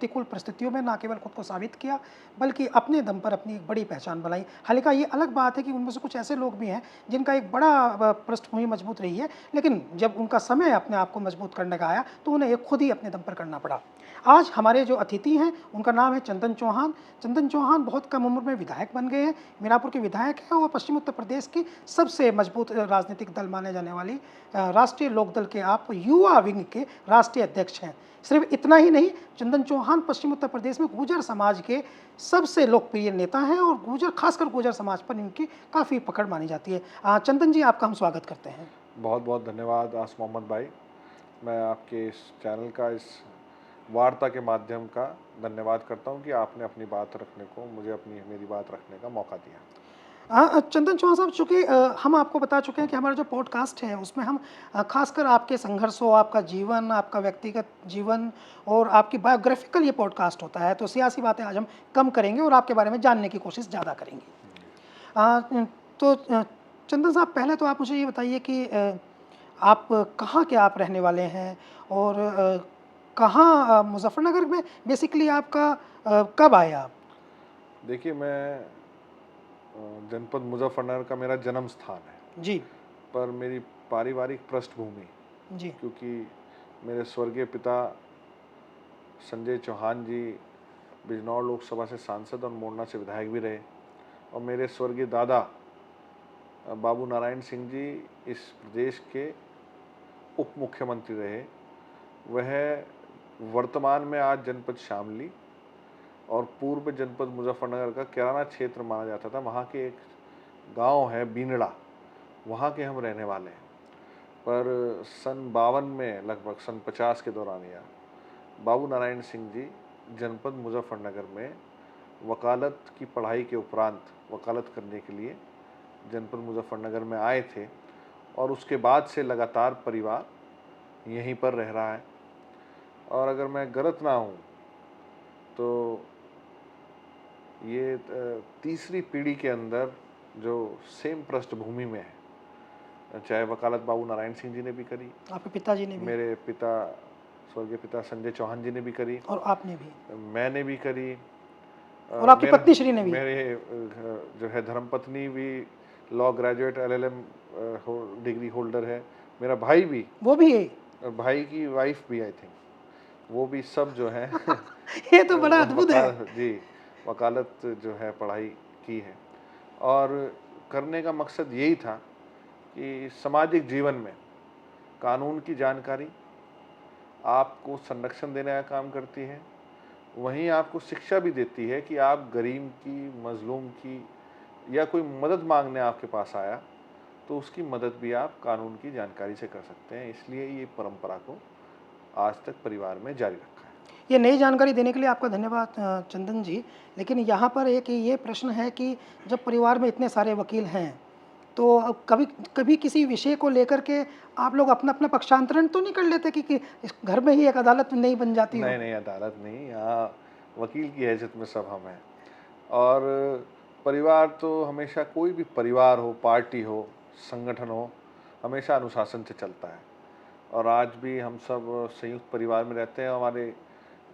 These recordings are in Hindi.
प्रतिकूल परिस्थितियों में ना केवल खुद को साबित किया, बल्कि अपने दम पर अपनी एक बड़ी पहचान बनाई। हालाँकि ये अलग बात है कि उनमें से कुछ ऐसे लोग भी हैं जिनका एक बड़ा पृष्ठभूमि मजबूत रही है, लेकिन जब उनका समय अपने आप को मजबूत करने का आया, तो उन्हें ये खुद ही अपने दम पर करना पड़ा। आज हमारे जो अतिथि हैं, उनका नाम है चंदन चौहान। चंदन चौहान बहुत कम उम्र में विधायक बन गए हैं, मीनापुर के विधायक हैं और पश्चिम उत्तर प्रदेश की सबसे मजबूत राजनीतिक दल माने जाने वाली राष्ट्रीय लोकदल के आप युवा विंग के राष्ट्रीय अध्यक्ष हैं। सिर्फ इतना ही नहीं, चंदन चौहान पश्चिम उत्तर प्रदेश में गुर्जर समाज के सबसे लोकप्रिय नेता हैं और खासकर गुर्जर समाज पर इनकी काफ़ी पकड़ मानी जाती है। चंदन जी, आपका हम स्वागत करते हैं। बहुत बहुत धन्यवाद आस मोहम्मद भाई। मैं आपके इस चैनल का, इस वार्ता के माध्यम का धन्यवाद करता हूं कि आपने अपनी बात रखने को, मुझे मेरी बात रखने का मौका दिया। चंदन चौहान साहब, चूँकि हम आपको बता चुके हैं कि हमारा जो पॉडकास्ट है उसमें हम खासकर आपके संघर्षों, आपका जीवन, आपका व्यक्तिगत जीवन और आपकी बायोग्राफिकल ये पॉडकास्ट होता है, तो सियासी बातें आज हम कम करेंगे और आपके बारे में जानने की कोशिश ज़्यादा करेंगे। तो चंदन साहब, पहले तो आप मुझे ये बताइए कि आप कहाँ के आप रहने वाले हैं और कहाँ मुज़फ़्फ़रनगर में बेसिकली आपका कब आए आप? देखिए, मैं जनपद मुजफ्फरनगर का मेरा जन्म स्थान है, जी, पर मेरी पारिवारिक पृष्ठभूमि, जी। क्योंकि मेरे स्वर्गीय पिता संजय चौहान जी बिजनौर लोकसभा से सांसद और मोरना से विधायक भी रहे, और मेरे स्वर्गीय दादा बाबू नारायण सिंह जी इस प्रदेश के उप मुख्यमंत्री रहे। वह वर्तमान में आज जनपद शामली और पूर्व जनपद मुजफ्फरनगर का किराना क्षेत्र माना जाता था। वहाँ के एक गांव है बीनड़ा, वहाँ के हम रहने वाले हैं। पर सन 52 में, लगभग सन 50 के दौरान, या बाबू नारायण सिंह जी जनपद मुजफ्फरनगर में वकालत की पढ़ाई के उपरांत वकालत करने के लिए जनपद मुजफ्फरनगर में आए थे, और उसके बाद से लगातार परिवार यहीं पर रह रहा है। और अगर मैं गलत ना हूँ तो ये तीसरी पीढ़ी के अंदर जो सेम पृष्ठभूमि में है, चाहे वकालत बाबू नारायण सिंह जी ने भी करी, आपके पिताजी ने भी मेरे पिता स्वर्गीय पिता संजय चौहान जी ने भी करी, और आपने भी मैंने भी करी, और आपकी मेरा पत्नी श्री ने भी। मेरे जो है धर्मपत्नी भी law graduate LLM degree holder है, मेरा भाई भी, वो भी है। और भाई की वाइफ भी, आई थिंक वो भी, सब जो है ये तो बड़ा अद्भुत है। जी, वकालत जो है पढ़ाई की है। और करने का मकसद यही था कि सामाजिक जीवन में कानून की जानकारी आपको संरक्षण देने का काम करती है, वहीं आपको शिक्षा भी देती है कि आप गरीब की, मजलूम की, या कोई मदद मांगने आपके पास आया तो उसकी मदद भी आप कानून की जानकारी से कर सकते हैं। इसलिए ये परंपरा को आज तक परिवार में जारी रखा है। ये नई जानकारी देने के लिए आपका धन्यवाद चंदन जी। लेकिन यहाँ पर एक ये प्रश्न है कि जब परिवार में इतने सारे वकील हैं, तो अब कभी कभी किसी विषय को लेकर के आप लोग अपना-अपना पक्षांतरण तो नहीं कर लेते कि इस घर में ही एक अदालत नहीं बन जाती हो? नहीं नहीं, अदालत नहीं, यहाँ वकील की हैसियत में सब हम हैं। और परिवार तो हमेशा, कोई भी परिवार हो, पार्टी हो, संगठन हो, हमेशा अनुशासन से चलता है। और आज भी हम सब संयुक्त परिवार में रहते हैं, हमारे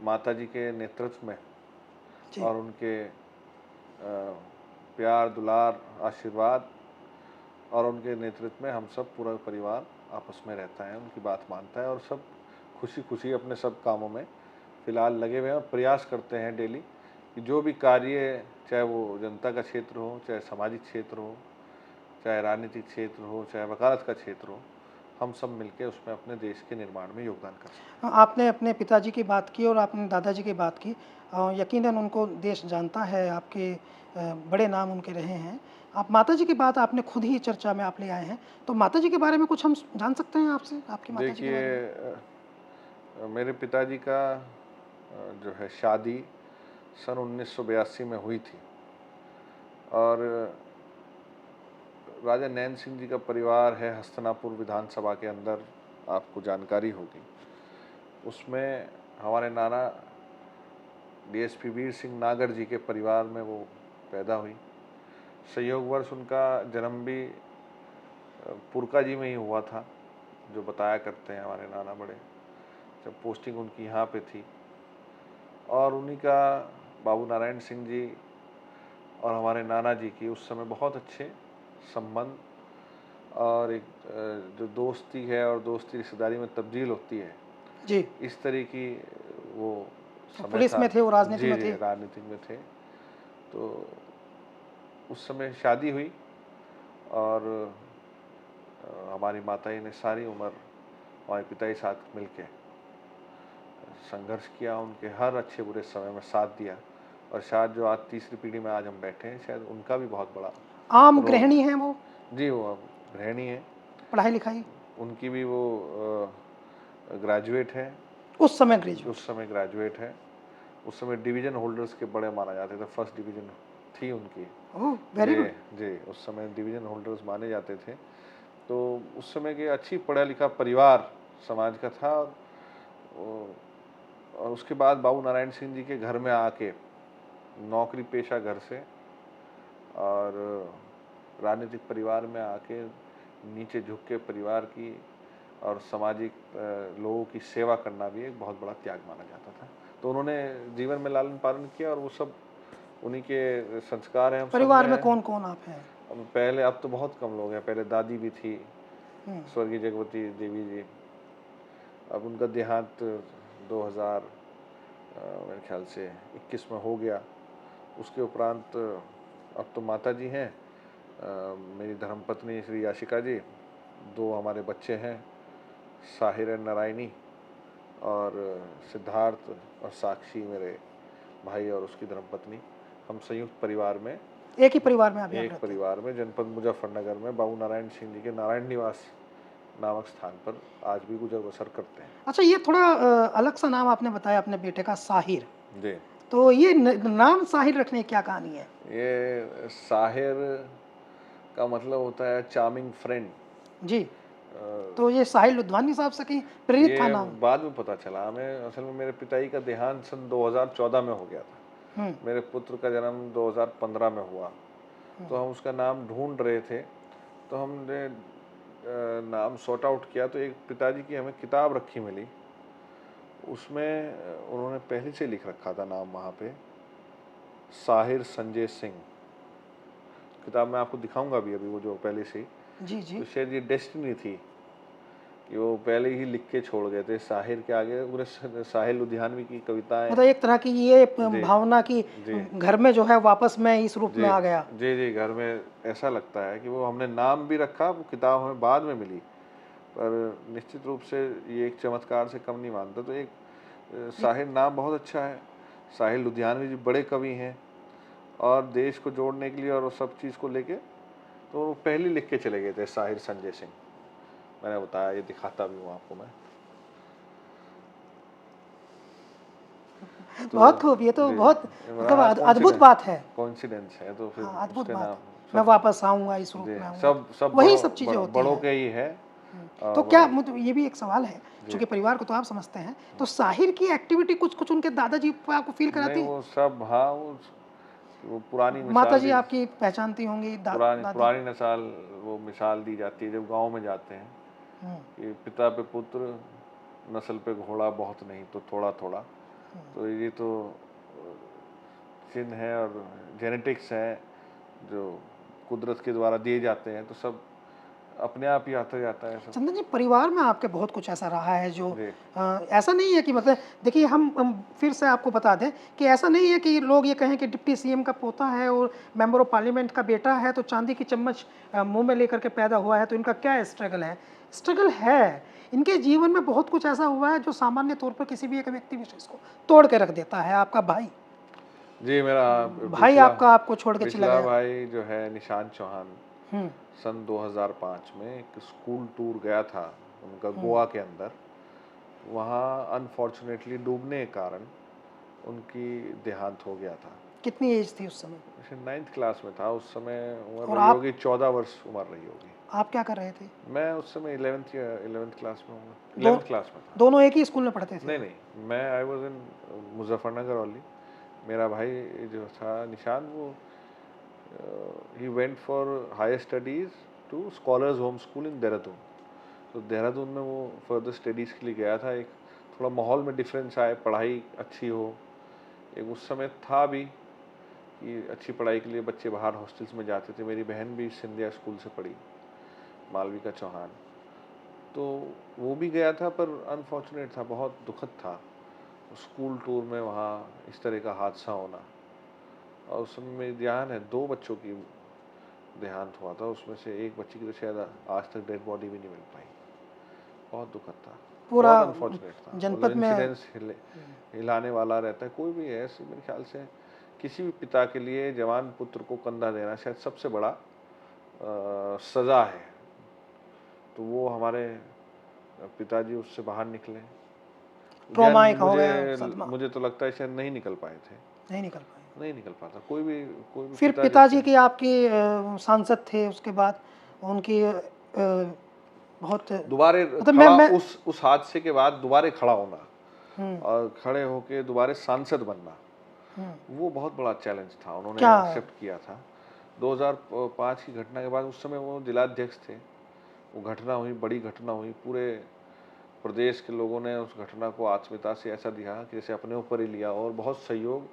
माताजी के नेतृत्व में जी। और उनके प्यार, दुलार, आशीर्वाद और उनके नेतृत्व में हम सब पूरा परिवार आपस में रहता है, उनकी बात मानता है, और सब खुशी खुशी अपने सब कामों में फ़िलहाल लगे हुए हैं और प्रयास करते हैं डेली कि जो भी कार्य, चाहे वो जनता का क्षेत्र हो, चाहे सामाजिक क्षेत्र हो, चाहे राजनीतिक क्षेत्र हो, चाहे वकालत का क्षेत्र हो, हम सब मिलके उसमें अपने देश के निर्माण में योगदान कर सकें। आपने अपने पिताजी की बात की और आपने दादाजी की बात की। यकीनन उनको देश जानता है, आपके बड़े नाम उनके रहे हैं। आप माताजी की बात आपने खुद ही चर्चा में आप ले आए हैं, तो माताजी के बारे में कुछ हम जान सकते हैं आपसे, आपकी माताजी के देखिए, बारे में? मेरे पिताजी का जो है शादी सन 1982 में हुई थी, और राजा नैन सिंह जी का परिवार है हस्तिनापुर विधानसभा के अंदर, आपको जानकारी होगी। उसमें हमारे नाना DSP वीर सिंह नागर जी के परिवार में वो पैदा हुई। संयोगवश उनका जन्म भी पुरका जी में ही हुआ था, जो बताया करते हैं हमारे नाना बड़े, जब पोस्टिंग उनकी यहाँ पे थी। और उन्हीं का बाबू नारायण सिंह जी और हमारे नाना जी की उस समय बहुत अच्छे संबंध और एक जो दोस्ती है और दोस्ती रिश्तेदारी में तब्दील होती है, जी। इस तरह की वो वो समय पुलिस था। में थे, वो राजनीति जी, में जी, थे। राजनीतिक में थे। तो उस समय शादी हुई और हमारी माताजी ने सारी उम्र हमारे पिताजी साथ मिलके संघर्ष किया, उनके हर अच्छे बुरे समय में साथ दिया और शायद जो आज तीसरी पीढ़ी में आज हम बैठे हैं, शायद उनका भी बहुत बड़ा आम रोल गृहिणी है। हैं वो, जी, वो अब गृहिणी है, पढ़ाई-लिखाई? उनकी भी वो ग्रेजुएट है, उस समय ग्रेजुएट। उस समय ग्रेजुएट है। उस समय डिवीज़न होल्डर्स के बड़े माना जाते थे, फर्स्ट डिवीज़न थी उनकी। ओह! वेरी जी, गुड। जी, उस समय डिवीज़न होल्डर्स माने जाते थे। तो उस समय के अच्छी पढ़ा-लिखा परिवार समाज का था और उसके बाद बाबू नारायण सिंह जी के घर में आके नौकरी पेशा घर से और राजनीतिक परिवार में आके नीचे झुक के परिवार की और सामाजिक लोगों की सेवा करना भी एक बहुत बड़ा त्याग माना जाता था। तो उन्होंने जीवन में लालन-पालन किया और वो सब उन्हीं के संस्कार हैं हम सब में परिवार में हैं। कौन-कौन आप हैं? अब तो बहुत कम लोग हैं, पहले दादी भी थी, हुँ। स्वर्गीय जगवती देवी जी। अब उनका देहांत 2000 मेरे ख्याल से 21 में हो गया। उसके उपरांत अब तो माता जी हैं, मेरी धर्मपत्नी श्री याशिका जी, 2 हमारे बच्चे हैं, साहिर एंड नारायणी और सिद्धार्थ और साक्षी मेरे भाई और उसकी धर्मपत्नी। हम संयुक्त परिवार में, एक ही परिवार में अभी आप एक रहते हैं? परिवार में जनपद मुजफ्फरनगर में बाबू नारायण सिंह जी के नारायण निवास नामक स्थान पर आज भी गुजर बसर करते हैं। अच्छा, ये थोड़ा अलग सा नाम आपने बताया अपने बेटे का साहिर। जी, तो ये नाम साहिर रखने की क्या कहानी है? ये साहिर का मतलब होता है चार्मिंग फ्रेंड। जी। तो ये साहिल लुधियानवी साहब से कहीं प्रेरित था ये नाम? बाद में पता चला हमें, असल में मेरे पिताजी का देहांत सन 2014 में हो गया था। हुँ, मेरे पुत्र का जन्म 2015 में हुआ, हुँ। तो हम उसका नाम ढूंढ रहे थे। तो हमने नाम सॉर्ट आउट किया तो एक पिताजी की हमें किताब रखी मिली, उसमें उन्होंने पहले से लिख रखा था नाम वहाँ पे, साहिर संजय सिंह। किताब मैं आपको दिखाऊंगा भी अभी, वो जो पहले से ही। जी, जी। तो शायद ये डेस्टिनी थी कि वो पहले ही लिख के छोड़ गए थे, साहिर के आगे पूरे साहिर लुधियानवी की कविताएं। मतलब एक तरह की ये जी, भावना कि जी, घर में जो है वापस मैं इस रूप जी, में आ गया। जी, जी, घर में ऐसा लगता है कि वो हमने नाम भी रखा, वो किताब हमें बाद में मिली, पर निश्चित रूप से ये एक चमत्कार से कम नहीं मानता। तो एक ये साहिर नाम बहुत अच्छा है। साहिर लुधियानवी जी बड़े कवि हैं और देश को जोड़ने के लिए और सब चीज़ को लेके तो वो पहले लिख के चले गए थे, साहिर संजय सिंह। मैंने बताया, ये दिखाता भी हूँ आपको मैं। तो बहुत खूब, ये तो जी, बहुत मतलब रहा अद्भुत बात है। कोइंसिडेंस है, तो फिर हाँ, अद्भुत उसके बात नाम है। मैं सब। वापस आऊँगा, इस रूप जी, में आऊँगा। सब वही सब चीज़ें होती बड़ों हैं। के ही है तो क्या और मतलब ये भी एक सवाल है, जी, चूँकि परिवार को तो आप समझते हैं, तो साहिर की एक्टिविटी कुछ-कुछ उनके दादाजी पे आपको फ़ील नहीं कराती है? वो सब, हाँ, वो पुरानी मिसाल माताजी दी, आपकी पहचानती होंगी, दादी? पुरानी नसाल वो मिसाल दी जाती है जब गाँव में जाते हैं हुँ, कि पिता पे पुत्र, नस्ल पे घोड़ा, बहुत नहीं तो थोड़ा-थोड़ा। हुँ। तो ये तो चिन्ह है और जेनेटिक्स है जो कुदरत के द्वारा दिए जाते हैं, तो सब अपने आप ही आता जाता है सब। चंदन जी, परिवार में आपके बहुत कुछ ऐसा रहा है जो जी, ऐसा नहीं है कि मतलब देखिए हम फिर से आपको बता दें कि ऐसा नहीं है कि लोग ये कहें कि डिप्टी सीएम का पोता है और मेंबर ऑफ पार्लियामेंट का बेटा है तो चांदी की चम्मच मुंह में लेकर के पैदा हुआ है, तो इनका क्या स्ट्रगल है? स्ट्रगल है। इनके जीवन में बहुत कुछ ऐसा हुआ है जो सामान्य तौर पर किसी भी एक व्यक्ति विशेष को तोड़ के रख देता है। आपका भाई, जी, मेरा भाई पिछला आपका आपको छोड़ के चला पिछला गया। भाई जो है निशांत चौहान, हुँ, सन 2005 में एक स्कूल टूर गया था उनका हुँ। गोवा के अंदर। वहाँ अनफॉर्चुनेटली डूबने के कारण उनकी देहांत हो गया था। कितनी एज थी उस समय? वैसे 9th क्लास में था उस समय, उम्र और रही आप होगी 14 वर्ष उम्र रही होगी। आप क्या कर रहे थे? मैं उस समय 11th क्लास में हूँ, दो 11th क्लास में था। दोनों एक ही स्कूल में पढ़ते थे? नहीं, नहीं, मैं I was in Muzaffarnagar only. मेरा भाई जो था निशान, वो ही went for higher studies to scholars home school in Dehradun. तो देहरादून में वो फर्दर स्टडीज़ के लिए गया था। एक थोड़ा माहौल में डिफरेंस आए, पढ़ाई अच्छी हो, एक उस समय था भी कि अच्छी पढ़ाई के लिए बच्चे बाहर हॉस्टल्स में जाते थे। मेरी बहन भी सिंधिया स्कूल से पढ़ी, मालविका चौहान। तो वो भी गया था, पर अनफॉर्चुनेट था, बहुत दुखद था स्कूल टूर में वहाँ इस तरह का हादसा होना। और उस समय मेरी ध्यान है 2 बच्चों की देहांत हुआ था, उसमें से एक बच्ची की तो शायद आज तक डेड बॉडी भी नहीं मिल पाई। बहुत दुखद था, पूरा बहुत अनफॉर्चुनेट था। मतलब जनपद में। इंसिडेंस हिलाने वाला रहता है, कोई भी है ऐसे। मेरे ख्याल से किसी भी पिता के लिए जवान पुत्र को कंधा देना शायद सबसे बड़ा सजा है। तो वो हमारे पिताजी उससे बाहर निकले, या ट्रॉमा एक हो मुझे गया, सदमा। मुझे तो लगता है शायद नहीं निकल पाए थे। नहीं निकल पाए। नहीं निकल पाता कोई भी फिर पिता पिताजी जैसे। की आपके सांसद थे, उसके बाद उनकी बहुत दोबारे मतलब खड़ा, मैं उस हादसे के बाद दोबारे खड़ा होना हम्म और खड़े होके दोबारे सांसद बनना, हम्म वो बहुत बड़ा चैलेंज था। उन्होंने क्या। एक्सेप्ट किया था 2005 की घटना के बाद। उस समय वो जिलाध्यक्ष थे, वो घटना हुई, बड़ी घटना हुई, पूरे प्रदेश के लोगों ने उस घटना को आत्मीयता से ऐसा दिया कि जैसे अपने ऊपर ही लिया, और बहुत सहयोग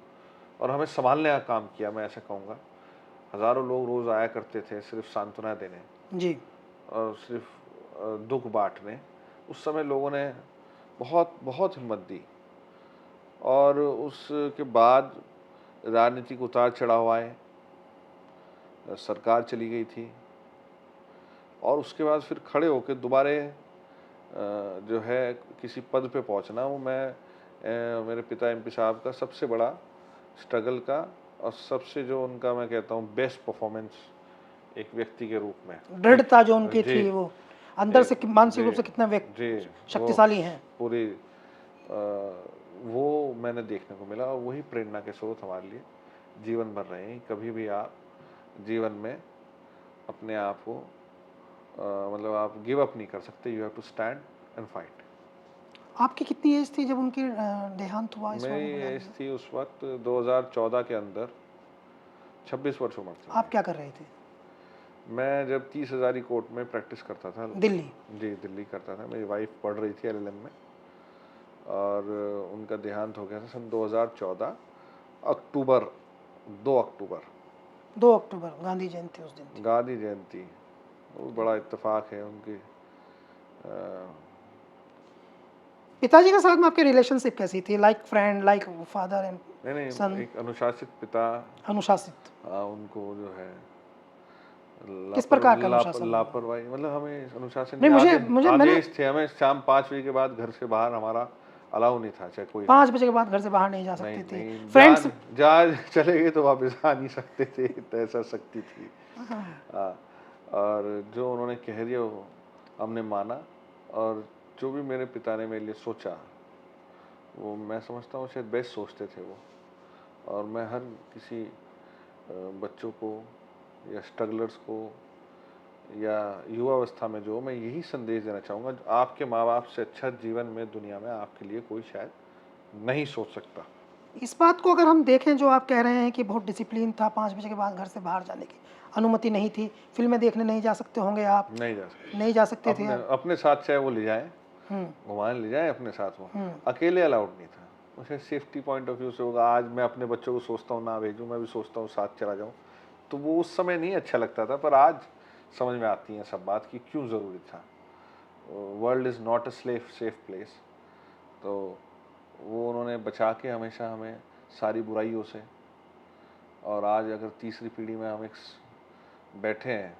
और हमें संभालने का काम किया, मैं ऐसा कहूँगा। हज़ारों लोग रोज़ आया करते थे सिर्फ सांत्वना देने जी। और सिर्फ दुख बांटने। उस समय लोगों ने बहुत बहुत हिम्मत दी, और उसके बाद राजनीतिक उतार चढ़ाव आए, सरकार चली गई थी, और उसके बाद फिर खड़े होकर दोबारे जो है किसी पद पे पहुंचना, वो मेरे पिता एमपी साहब का सबसे बड़ा स्ट्रगल का, और सबसे जो उनका मैं कहता हूँ बेस्ट परफॉर्मेंस एक व्यक्ति के रूप में। दृढ़ता जो उनकी जी थी, वो अंदर से मानसिक जी रूप से कितना जी, वो शक्तिशाली हैं। पूरी वो मैंने देखने को मिला, और वही प्रेरणा के स्रोत हमारे लिए जीवन भर रहे हैं। कभी भी आप जीवन में अपने आप को मतलब आप गिव अप नहीं कर सकते, you have to stand and fight. आपकी कितनी एज थी जब उनकी देहांत हुआ इस मेरी बारे एज में? थी उस वक्त 2014 के अंदर, 26 वर्ष उम्र थी आप मेरी। क्या कर रहे थे? मैं जब 30 हज़ारी कोर्ट में प्रैक्टिस करता था। दिल्ली। जी, दिल्ली करता था। मेरी वाइफ पढ़ रही थी एलएलएम में, और उनका देहांत हो गया था सन 2014 अक्टूबर, 2 अक्टूबर, 2 अक्टूबर गांधी जयंती उस दिन थी। गांधी जयंती। वो बड़ा इत्तेफाक है उनकी। पिताजी के साथ में आपकी रिलेशनशिप कैसी थी? Like friend, like father and नहीं नहीं, सन? एक अनुशासित पिता। अनुशासित। उनको जो है किस प्रकार का अनुशासन? लापरवाही, मतलब हमें अनुशासन नहीं, नहीं, मुझे मुझे मैंने आदेश थे। हमें शाम 5 बजे के बाद घर से बाहर हमारा अलाउ नहीं था, चाहे कोई हो। 5 बजे के बाद घर से बाहर नहीं जा नहीं सकते थे। नहीं, फ्रेंड्स। जहाँ चले गए तो वापस आ नहीं सकते थे, तो ऐसा शक्ति थी। हाँ, और जो उन्होंने कह दिया वो हमने माना, और जो भी मेरे पिता ने मेरे लिए सोचा, वो मैं समझता हूँ शायद बेस्ट सोचते थे वो। और मैं हर किसी बच्चों को या स्ट्रगलर्स को या युवा अवस्था में, जो मैं यही संदेश देना चाहूँगा, आपके माँ बाप से अच्छा जीवन में दुनिया में आपके लिए कोई शायद नहीं सोच सकता। इस बात को अगर हम देखें, जो आप कह रहे हैं कि बहुत डिसिप्लिन था, 5 बजे के बाद घर से बाहर जाने की अनुमति नहीं थी, फिल्में देखने नहीं जा सकते होंगे आप, नहीं जा सकते, नहीं जा सकते थे अपने आप। अपने साथ चाहे वो ले जाएं, हम्म घुमाने ले जाएं अपने साथ, वो हम्म अकेले अलाउड नहीं था। मुझे सेफ्टी पॉइंट ऑफ व्यू से होगा, आज मैं अपने बच्चों को सोचता हूँ ना भेजूँ, मैं भी सोचता हूँ साथ चला जाऊँ। तो वो उस समय नहीं अच्छा लगता था, पर आज समझ में आती है सब बात कि क्यों ज़रूरी था। World is not a safe place. तो वो उन्होंने बचा के हमेशा हमें सारी बुराइयों से। और आज अगर तीसरी पीढ़ी में हम एक बैठे हैं,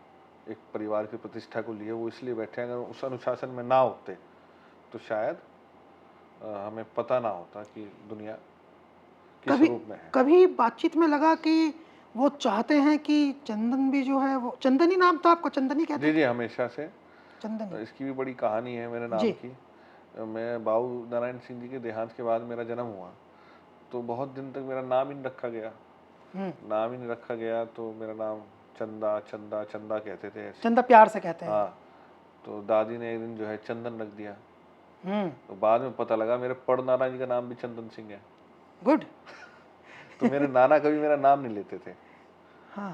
एक परिवार की प्रतिष्ठा को लिए, वो इसलिए बैठे हैं, अगर उस अनुशासन में ना होते तो शायद हमें पता ना होता कि दुनिया किस कभी रूप में है। कभी बातचीत में लगा कि वो चाहते हैं कि चंदन भी जो है, वो चंदनी नाम था आपको, चंदनी कहते जी जी, थे? हमेशा से। चंदनी। इसकी भी बड़ी कहानी है मेरे नाम जी। की। मैं बाबू नारायण सिंह जी के देहांत के बाद मेरा जन्म हुआ, तो बहुत दिन तक मेरा नाम ही नहीं रखा गया। हम्म नाम ही नहीं रखा गया, तो मेरा नाम चंदा चंदा चंदा कहते थे ऐसे। चंदा प्यार से कहते हैं। हाँ, तो दादी ने एक दिन जो है चंदन रख दिया। हम्म तो बाद में पता लगा मेरे पड़ नाना जी का नाम भी चंदन सिंह है। गुड। तो मेरे नाना कभी मेरा नाम नहीं लेते थे। हाँ।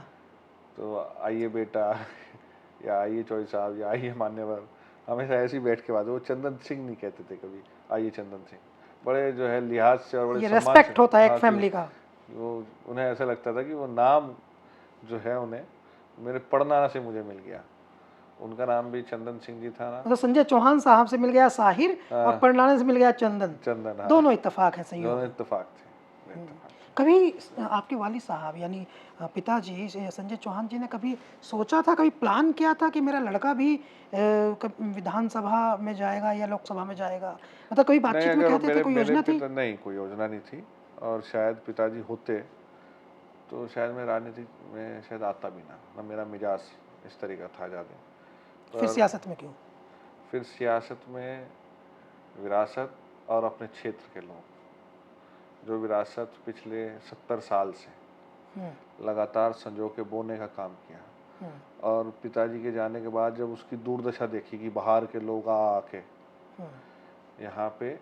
तो आइए बेटा, या आइए चौधरी साहब, या आइए मान्यवर, हमेशा ऐसे ही बैठ के बात, वो चंदन सिंह नहीं कहते थे कभी, आइए चंदन सिंह। बड़े जो है लिहाज से और बड़े ये सम्मान रेस्पेक्ट से, होता है हाँ, एक फैमिली का। वो उन्हें ऐसा लगता था कि वो नाम जो है उन्हें मेरे पढ़नाना से मुझे मिल गया। उनका नाम भी चंदन सिंह जी था ना। मतलब संजय चौहान साहब से मिल गया साहिर और हाँ, परनाने से मिल गया चंदन। चंदन, हाँ, दोनों इत्तेफाक हैं, संयोग दोनों है। इत्तेफाक थे, इत्तेफाक थे। कभी आपके वालिद साहब यानी पिताजी संजय चौहान जी ने कभी सोचा था, कभी प्लान किया था कि मेरा लड़का भी विधानसभा में जाएगा या लोकसभा में जाएगा? मतलब कभी नहीं, बातचीत में अगर कहते थे, मेरे कोई मेरे योजना थी? पिता, नहीं कोई योजना नहीं थी, और शायद पिताजी होते तो शायद मैं राजनीति में शायद आता भी ना मेरा मिजाज इस तरह का था ज़्यादा। फिर पर सियासत में क्यों? फिर सियासत में विरासत और अपने क्षेत्र के लोग, जो विरासत पिछले 70 साल से लगातार संजो के बोने का काम किया, और पिताजी के जाने के बाद जब उसकी दुर्दशा देखी कि बाहर के लोग आके यहाँ पे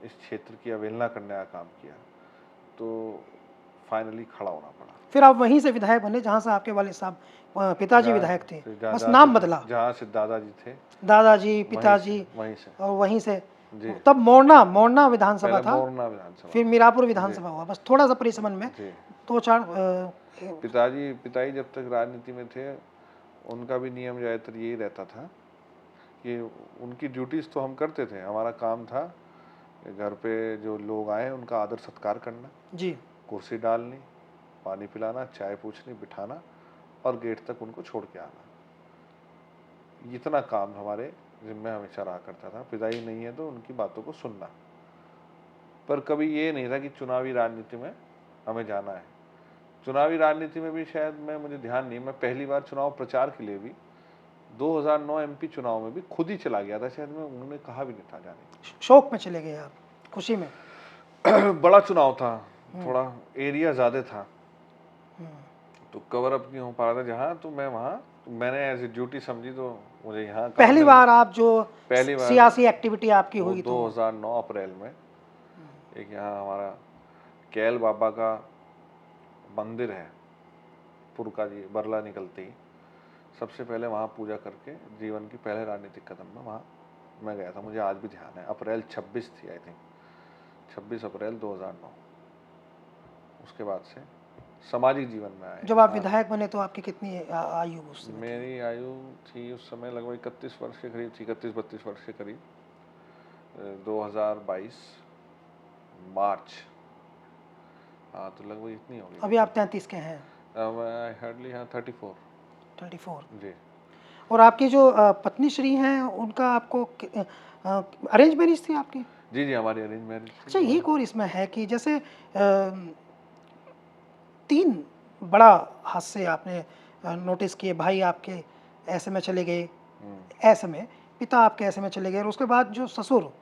इस क्षेत्र की अवहेलना करने का काम किया, तो फाइनली खड़ा होना पड़ा। फिर आप वहीं से विधायक बने जहाँ से आपके वालिद साहब पिताजी विधायक थे, बस नाम बदला। जहाँ से दादाजी थे, दादाजी, पिताजी, वहीं से और वहीं से जी। तब मोरना विधानसभा पहले था, मोरना विधानसभा, फिर मीरापुर विधानसभा हुआ, बस थोड़ा सा परिसमन में जी। 2-4 पिताजी जब तक राजनीति में थे, उनका भी नियम ज़्यादातर यही रहता था कि उनकी ड्यूटीज़ तो हम करते थे, हमारा काम था घर पे जो लोग आए उनका आदर सत्कार करना जी, कुर्सी डालनी, पानी पिलाना, चाय पूछनी, बिठाना और गेट तक उनको छोड़ के आना। इतना काम हमारे जिम्मे हमेशा रहा करता था। पिताजी नहीं है तो उनकी बातों को सुनना, पर कभी ये नहीं था कि चुनावी राजनीति में हमें जाना है। चुनावी राजनीति में भी शायद मुझे ध्यान नहीं, मैं पहली बार चुनाव प्रचार के लिए भी 2009 एमपी चुनाव में भी खुद ही चला गया था, शायद मैं उन्होंने कहा भी नहीं था जाने। शौक में चले गए आप, खुशी में? बड़ा चुनाव था, थोड़ा एरिया ज़्यादा था, तो कवर अप नहीं हो पा रहा था जहाँ, तो मैं वहाँ, तो मैंने एज ए ड्यूटी समझी, तो मुझे यहाँ पहली बार आप जो पहली बार सियासी एक्टिविटी आपकी वो हुई तो 2009 अप्रैल में एक यहाँ हमारा कैल बाबा का मंदिर है, पुरका जी बरला निकलते ही, सबसे पहले वहाँ पूजा करके जीवन की पहले राजनीतिक कदम में वहाँ मैं गया था। मुझे आज भी ध्यान है, अप्रैल 26 थी आई थिंक, 26 अप्रैल 2009। उसके बाद से सामाजिक जीवन में आए। जब आप विधायक बने तो आपकी कितनी आयु उस समय? मेरी आयु थी उस समय लगभग 31 वर्ष के करीब थी, 31-32 वर्ष के करीब। 2022 मार्च, हाँ, तो लगभग इतनी होगी। अभी आप 33 के हैं? मैं हार्डली, हाँ, 34 जी। और आपकी जो पत्नी श्री हैं, उनका आपको अरेंज मैरिज थी आपकी? जी जी, हमारी अरेंज मैरिज। अच्छा, एक और इसमें है कि जैसे 3 बड़ा हादसे आपने नोटिस किए। भाई आपके ऐसे में चले गए, ऐसे में पिता आपके ऐसे में चले गए, और उसके बाद जो ससुर,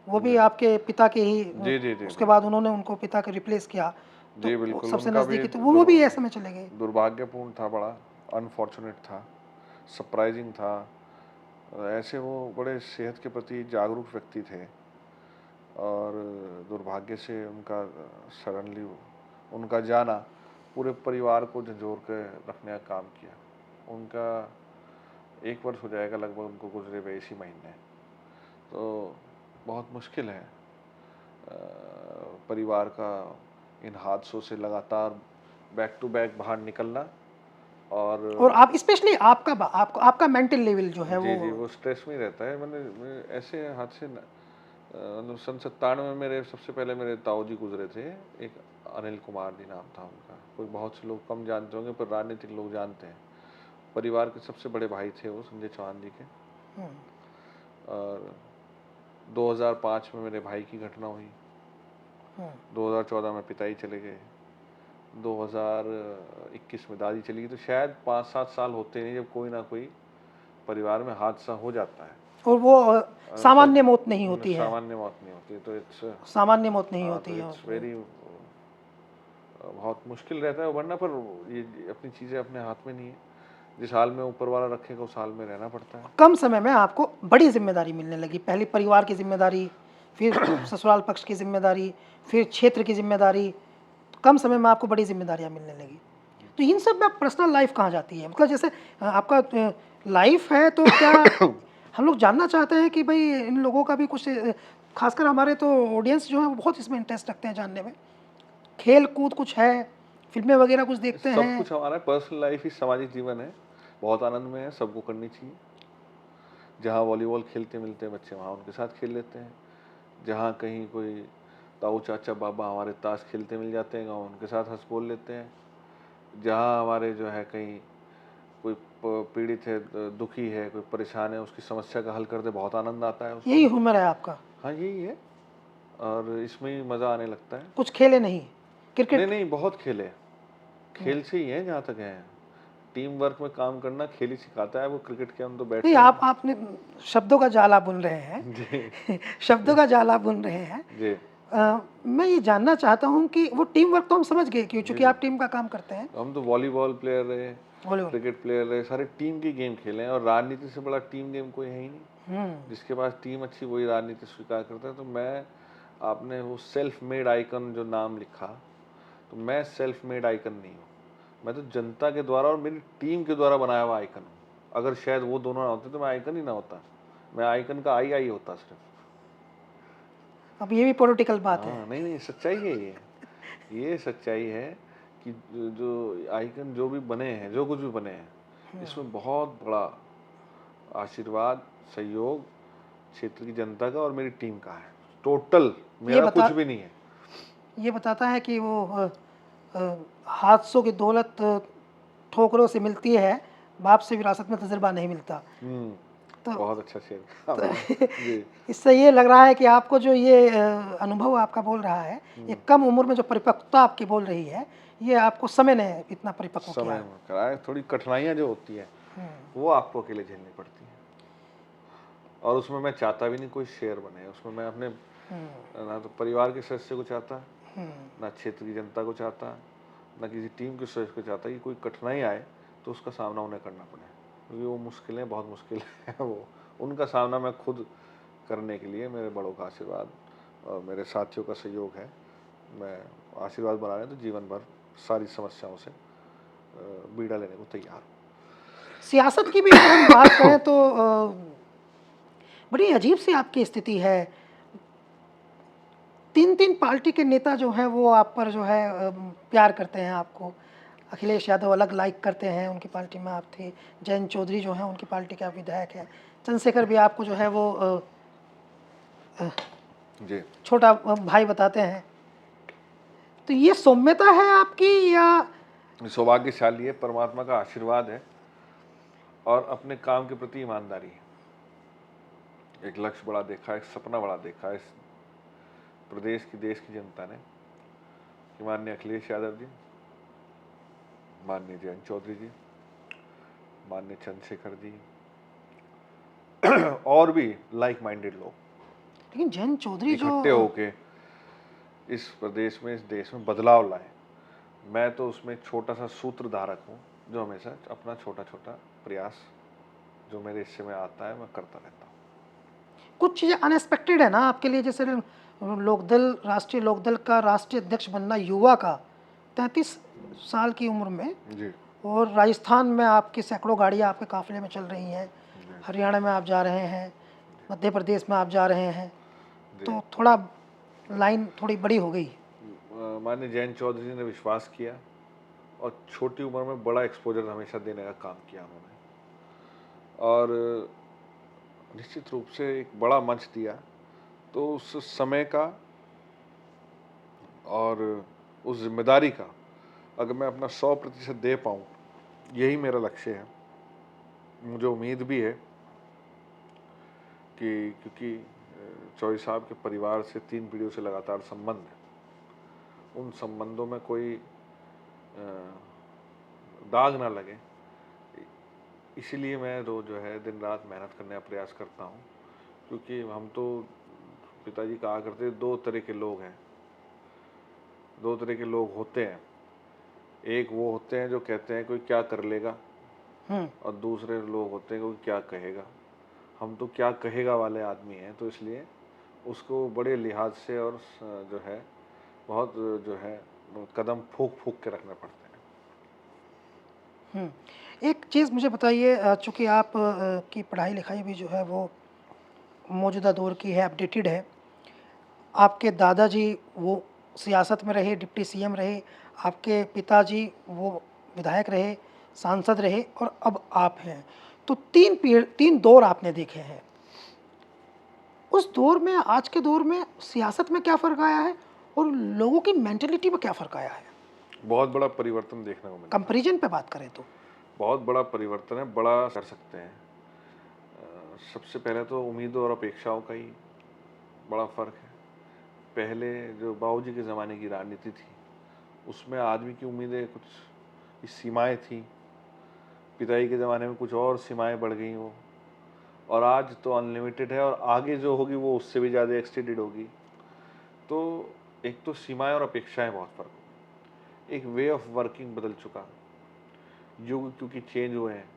वो भी आपके पिता के ही, जी जी जी, उसके बाद उन्होंने उनको पिता के रिप्लेस किया, तो जी बिल्कुल, सबसे उनका नज़दीकी, भी तो वो भी ऐसे में चले गए। दुर्भाग्यपूर्ण था, बड़ा अनफॉर्चुनेट था, सरप्राइजिंग था। ऐसे वो बड़े सेहत के प्रति जागरूक व्यक्ति थे, और दुर्भाग्य से उनका सडनली उनका जाना पूरे परिवार को झंझोर के रखने का काम किया। उनका 1 वर्ष हो जाएगा लगभग उनको गुजरे हुए इसी महीने, तो बहुत मुश्किल है परिवार का इन हादसों से लगातार बैक टू बैक बाहर निकलना। और आप स्पेशली आपका मेंटल लेवल जो है जी जी, वो स्ट्रेस में ही रहता है। मैंने ऐसे हादसे मतलब सन 97 में मेरे सबसे पहले मेरे ताऊ जी गुजरे थे, एक अनिल कुमार जी नाम था उनका, कोई बहुत से लोग कम जानते होंगे पर राजनीतिक लोग जानते हैं। परिवार के सबसे बड़े भाई थे वो, संजय चौहान जी के। और 2005 में मेरे भाई की घटना हुई, 2014 में पिताजी चले गए, 2021 में दादी चली गई, तो शायद 5-7 साल होते नहीं जब कोई ना कोई परिवार में हादसा हो जाता है, और वो सामान्य मौत नहीं होती है। सामान्य मौत नहीं होती, तो इट्स सामान्य मौत नहीं होती है, इट्स वेरी बहुत मुश्किल रहता है वरना, पर ये अपनी चीज़ें अपने हाथ में नहीं है, जिस हाल में ऊपर वाला रखेगा उस हाल में रहना पड़ता है। कम समय में आपको बड़ी जिम्मेदारी मिलने लगी, पहले परिवार की जिम्मेदारी, फिर ससुराल पक्ष की जिम्मेदारी, फिर क्षेत्र की जिम्मेदारी, कम समय में आपको बड़ी जिम्मेदारियां मिलने लगी। तो इन सब में पर्सनल लाइफ कहाँ जाती है? मतलब जैसे आपका लाइफ है, तो क्या हम लोग जानना चाहते हैं कि भाई इन लोगों का भी कुछ खासकर हमारे तो ऑडियंस जो है वो बहुत इसमें इंटरेस्ट रखते हैं जानने में। खेल कूद कुछ है, फिल्में वगैरह कुछ देखते सब हैं? कुछ हमारा पर्सनल लाइफ ही सामाजिक जीवन है, बहुत आनंद में है, सबको करनी चाहिए। जहाँ वॉलीबॉल खेलते मिलते हैं बच्चे वहाँ उनके साथ खेल लेते हैं, जहाँ कहीं कोई ताऊ चाचा बाबा हमारे ताश खेलते मिल जाते हैं गाँव उनके साथ हंस बोल लेते हैं, जहाँ हमारे जो है कहीं कोई पीड़ित है, दुखी है, कोई परेशान है, उसकी समस्या का हल करते बहुत आनंद आता है उसको। यही हुनर है आपका? हाँ यही है, और इसमें ही मज़ा आने लगता है। कुछ खेले नहीं? नहीं क्रिकेट? नहीं बहुत खेले, खेल से ही है जहाँ तक है। टीम वर्क में काम करना खेल ही सिखाता है, वो क्रिकेट के हम तो नहीं, बैठते हैं। आपने शब्दों का जाल आप बुन रहे हैं। जी शब्दों का जाल आप बुन रहे हैं। जी मैं ये जानना चाहता हूँ कि वो टीम वर्क तो हम समझ गए कि जी चूंकि जी। आप टीम का काम करते हैं। हम तो वॉलीबॉल प्लेयर रहे, वॉलीबॉल। क्रिकेट प्लेयर रहे, सारे टीम के गेम खेले हैं, और राजनीति से बड़ा टीम गेम कोई है ही नहीं। हम्म। जिसके पास टीम अच्छी वही राजनीति स्वीकार करता है। तो मैं, आपने वो सेल्फ मेड आइकन जो नाम लिखा, तो मैं सेल्फ मेड आइकन नहीं हूँ, मैं तो जनता के द्वारा और मेरी टीम के द्वारा बनाया हुआ आइकन हूँ। अगर शायद वो दोनों ना होते तो मैं आइकन ही ना होता, मैं आइकन का आई होता सिर्फ। अब ये भी पॉलिटिकल बात है। हाँ नहीं नहीं, सच्चाई है ये सच्चाई है कि जो आइकन जो भी बने हैं, जो कुछ भी बने हैं, इसमें बहुत बड़ा आशीर्वाद, सहयोग क्षेत्र की जनता का और मेरी टीम का है। टोटल ये मेरा बता कुछ भी नहीं है। ये बताता है कि वो हादसों की दौलत ठोकरों से मिलती है, बाप से विरासत में तजुर्बा नहीं मिलता। तो बहुत अच्छा शेर कहा आपने। तो जी इससे ये लग रहा है कि आपको जो ये अनुभव आपका बोल रहा है, ये कम उम्र में जो परिपक्वता आपकी बोल रही है, ये आपको समय ने इतना परिपक्व किया समय है। में कराए, थोड़ी कठिनाइयाँ जो होती है वो आपको अकेले झेलनी पड़ती हैं, और उसमें मैं चाहता भी नहीं कोई शेर बने। उसमें मैं अपने ना तो परिवार के सदस्य को चाहता, ना क्षेत्र की जनता को चाहता, ना किसी टीम के सदस्य को चाहता कि कोई कठिनाई आए तो उसका सामना उन्हें करना पड़े, क्योंकि वो मुश्किलें बहुत मुश्किल है। वो उनका सामना मैं खुद करने के लिए मेरे बड़ों का आशीर्वाद और मेरे साथियों का सहयोग है। मैं आशीर्वाद बना रहे तो जीवन भर सारी समस्याओं से बीड़ा लेने को तैयार हूँ। सियासत की भी अगर हम बात करें तो बड़ी अजीब सी आपकी स्थिति है। तीन तीन पार्टी के नेता जो हैं वो आप पर जो है प्यार करते हैं आपको। अखिलेश यादव अलग लाइक करते हैं, उनकी पार्टी में आप थे। जयंत चौधरी जो हैं उनकी पार्टी के आप विधायक हैं। चंद्रशेखर भी आपको जो है वो जी छोटा भाई बताते हैं। तो ये सौम्यता है आपकी या? सौभाग्यशाली है, परमात्मा का आशीर्वाद है, और अपने काम के प्रति ईमानदारी है। एक लक्ष्य बड़ा देखा, एक सपना बड़ा देखा इस प्रदेश की, देश की जनता ने, कि माननीय अखिलेश यादव जी, माननीय जयंत चौधरी जी, माननीय चंद्रशेखर जी और भी लाइक माइंडेड लोग लेकिन जयंत चौधरी जो इकट्ठे होके इस प्रदेश में, इस देश में बदलाव लाए। मैं तो उसमें एक छोटा सा सूत्रधारक हूँ, जो हमेशा अपना छोटा छोटा प्रयास जो मेरे हिस्से में आता है मैं करता रहता हूँ। कुछ चीज़ें अनएक्सपेक्टेड है ना आपके लिए, जैसे लोकदल, राष्ट्रीय लोकदल का राष्ट्रीय अध्यक्ष बनना युवा का, 33 साल की उम्र में, जी और राजस्थान में आपकी सैकड़ों गाड़ियाँ आपके काफिले में चल रही हैं, जी हरियाणा में आप जा रहे हैं, मध्य प्रदेश में आप जा रहे हैं, जी। तो थोड़ा लाइन थोड़ी बड़ी हो गई। माननीय जयंत चौधरी ने विश्वास किया और छोटी उम्र में बड़ा एक्सपोजर हमेशा देने का काम किया उन्होंने, और निश्चित रूप से एक बड़ा मंच दिया। तो उस समय का और उस जिम्मेदारी का अगर मैं अपना 100% दे पाऊँ, यही मेरा लक्ष्य है। मुझे उम्मीद भी है कि क्योंकि चौधरी साहब के परिवार से 3 पीढ़ियों से लगातार संबंध है, उन संबंधों में कोई दाग ना लगे, इसीलिए मैं जो है दिन रात मेहनत करने का प्रयास करता हूँ। क्योंकि हम तो, पिताजी कहा करते, 2 तरह के लोग हैं, 2 तरह के लोग होते हैं। एक वो होते हैं जो कहते हैं कोई क्या कर लेगा, और दूसरे लोग होते हैं कोई क्या कहेगा। हम तो क्या कहेगा वाले आदमी हैं, तो इसलिए उसको बड़े लिहाज से और जो है बहुत जो है कदम फूंक फूंक के रखने पड़ते हैं। एक चीज़ मुझे बताइए, चूँकि आप की पढ़ाई लिखाई भी जो है वो मौजूदा दौर की है, अपडेटेड है, आपके दादाजी वो सियासत में रहे, डिप्टी सीएम रहे, आपके पिताजी वो विधायक रहे, सांसद रहे और अब आप हैं। तो 3 दौर आपने देखे हैं। उस दौर में, आज के दौर में सियासत में क्या फ़र्क आया है और लोगों की मेंटालिटी में क्या फ़र्क आया है? बहुत बड़ा परिवर्तन देखने को मिलता है। कंपैरिज़न पे बात करें तो। बहुत बड़ा परिवर्तन है, बड़ा कर सकते हैं। सबसे पहले तो उम्मीदों और अपेक्षाओं का ही बड़ा फ़र्क है। पहले जो बाबूजी के ज़माने की राजनीति थी, उसमें आदमी की उम्मीदें कुछ इस सीमाएँ थी। पिताजी के ज़माने में कुछ और सीमाएँ बढ़ गई वो, और आज तो अनलिमिटेड है, और आगे जो होगी वो उससे भी ज़्यादा एक्सटेंडेड होगी। तो एक तो सीमाएँ और अपेक्षाएँ बहुत फ़र्क हो गई। एक वे ऑफ वर्किंग बदल चुका, युग क्योंकि चेंज हुए हैं।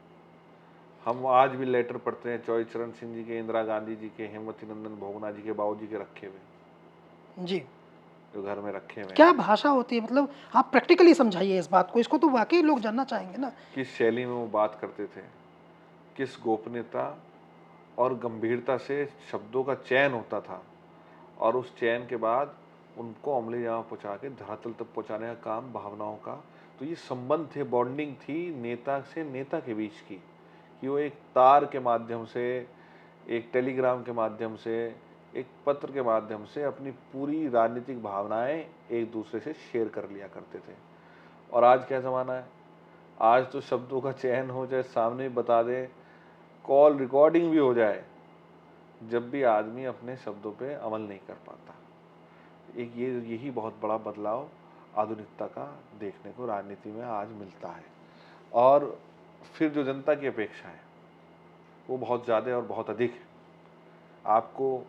हम आज भी लेटर पढ़ते हैं चौधरी चरण सिंह जी के, इंदिरा गांधी जी के, हेमवती नंदन भोगना जी के, बाबूजी के रखे हुए, जी। जो घर में रखे हुए क्या हैं। भाषा होती है, मतलब आप प्रैक्टिकली समझाइए इस बात को, इसको तो वाक़ई लोग जानना चाहेंगे ना। किस शैली में वो बात करते थे, किस गोपनीयता और गंभीरता से शब्दों का चयन होता था, और उस चयन के बाद उनको अमली जामा पहुँचा के धरातल तक पहुँचाने का काम भावनाओं का। तो ये संबंध थे, बॉन्डिंग थी नेता से नेता के बीच की, कि वो एक तार के माध्यम से, एक टेलीग्राम के माध्यम से, एक पत्र के माध्यम से अपनी पूरी राजनीतिक भावनाएं एक दूसरे से शेयर कर लिया करते थे। और आज क्या ज़माना है, आज तो शब्दों का चयन हो जाए, सामने ही बता दे, कॉल रिकॉर्डिंग भी हो जाए, जब भी आदमी अपने शब्दों पे अमल नहीं कर पाता। एक यही बहुत बड़ा बदलाव आधुनिकता का देखने को राजनीति में आज मिलता है। और फिर जो जनता की अपेक्षा है वो बहुत ज़्यादा और बहुत अधिक है। आपको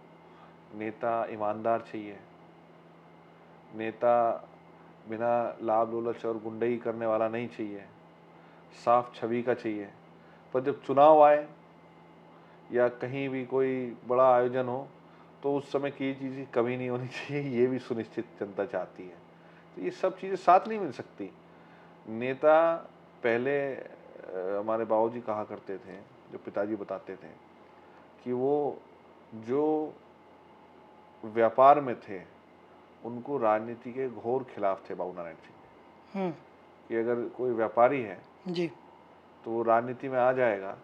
नेता ईमानदार चाहिए, नेता बिना लाभ लोलच और गुंडई करने वाला नहीं चाहिए, साफ छवि का चाहिए। पर जब चुनाव आए या कहीं भी कोई बड़ा आयोजन हो, तो उस समय की चीज़ की कमी नहीं होनी चाहिए, ये भी सुनिश्चित जनता चाहती है। तो ये सब चीज़ें साथ नहीं मिल सकती। नेता पहले हमारे बाबूजी कहा करते थे, जो पिताजी बताते थे, कि वो जो व्यापार में थे, उनको राजनीति के घोर खिलाफ थे बाबू नारायण सिंह, हुँ। कि अगर कोई व्यापारी है जी। तो वो राजनीति में आ जाएगा,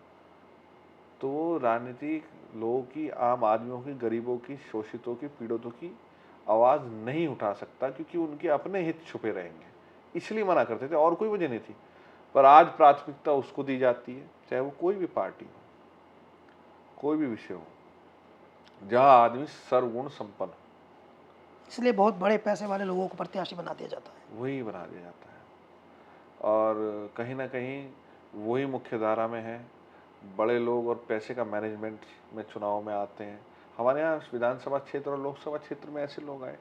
तो वो राजनीति लोगों की, आम आदमियों की, गरीबों की, शोषितों की, पीड़ितों की आवाज़ नहीं उठा सकता, क्योंकि उनके अपने हित छुपे रहेंगे, इसलिए मना करते थे, और कोई वजह नहीं थी। पर आज प्राथमिकता उसको दी जाती है, चाहे वो कोई भी पार्टी हो, कोई भी विषय हो, जहाँ आदमी सर्वगुण संपन्न हो, इसलिए बहुत बड़े पैसे वाले लोगों को प्रत्याशी बना दिया जाता है। वही बना दिया जाता है। और कहीं ना कहीं वही मुख्य धारा में है। बड़े लोग और पैसे का मैनेजमेंट में चुनाव में आते हैं। हमारे यहाँ विधानसभा क्षेत्र और लोकसभा क्षेत्र में ऐसे लोग आए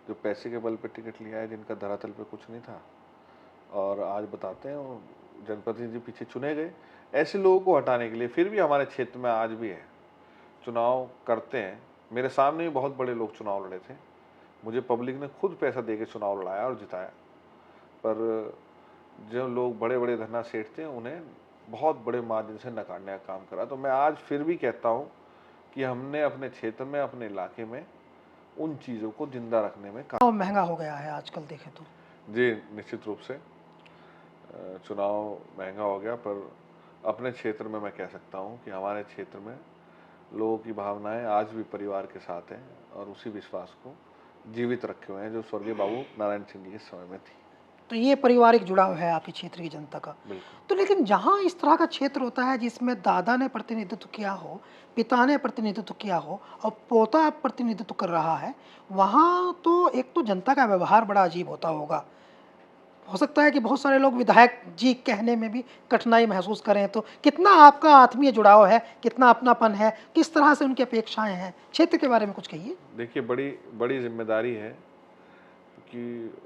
जो पैसे के बल पे टिकट लिया है, जिनका धरातल पे कुछ नहीं था, और आज बताते हैं वो जनप्रतिनिधि पीछे चुने गए। ऐसे लोगों को हटाने के लिए फिर भी हमारे क्षेत्र में आज भी है, चुनाव करते हैं। मेरे सामने भी बहुत बड़े लोग चुनाव लड़े थे, मुझे पब्लिक ने खुद पैसा दे के चुनाव लड़ाया और जिताया। पर जो लोग बड़े बड़े धन्ना सेठ थे, उन्हें बहुत बड़े मार्जिन से नकारने का काम करा। तो मैं आज फिर भी कहता हूँ कि हमने अपने क्षेत्र में, अपने इलाके में उन चीज़ों को जिंदा रखने में काम। और महँगा हो गया है आजकल देखें तो। जी, निश्चित रूप से चुनाव महंगा हो गया, पर अपने क्षेत्र में मैं कह सकता हूँ कि हमारे क्षेत्र में लोगों की भावनाएं आज भी परिवार के साथ हैं, और उसी विश्वास को जीवित रखे हुए हैं जो स्वर्गीय बाबू नारायण सिंह जी के समय में थी। तो ये पारिवारिक जुड़ाव है आपके क्षेत्र की जनता का। बिल्कुल। तो लेकिन जहाँ इस तरह का क्षेत्र होता है जिसमें दादा ने प्रतिनिधित्व किया हो, पिता ने प्रतिनिधित्व किया हो और पोता प्रतिनिधित्व कर रहा है, वहाँ तो एक तो जनता का व्यवहार बड़ा अजीब होता होगा। हो सकता है कि बहुत सारे लोग विधायक जी कहने में भी कठिनाई महसूस करें, तो कितना आपका आत्मीय जुड़ाव है, कितना अपनापन है, किस तरह से उनकी अपेक्षाएँ हैं? क्षेत्र के बारे में कुछ कहिए। देखिए, बड़ी बड़ी जिम्मेदारी है, क्योंकि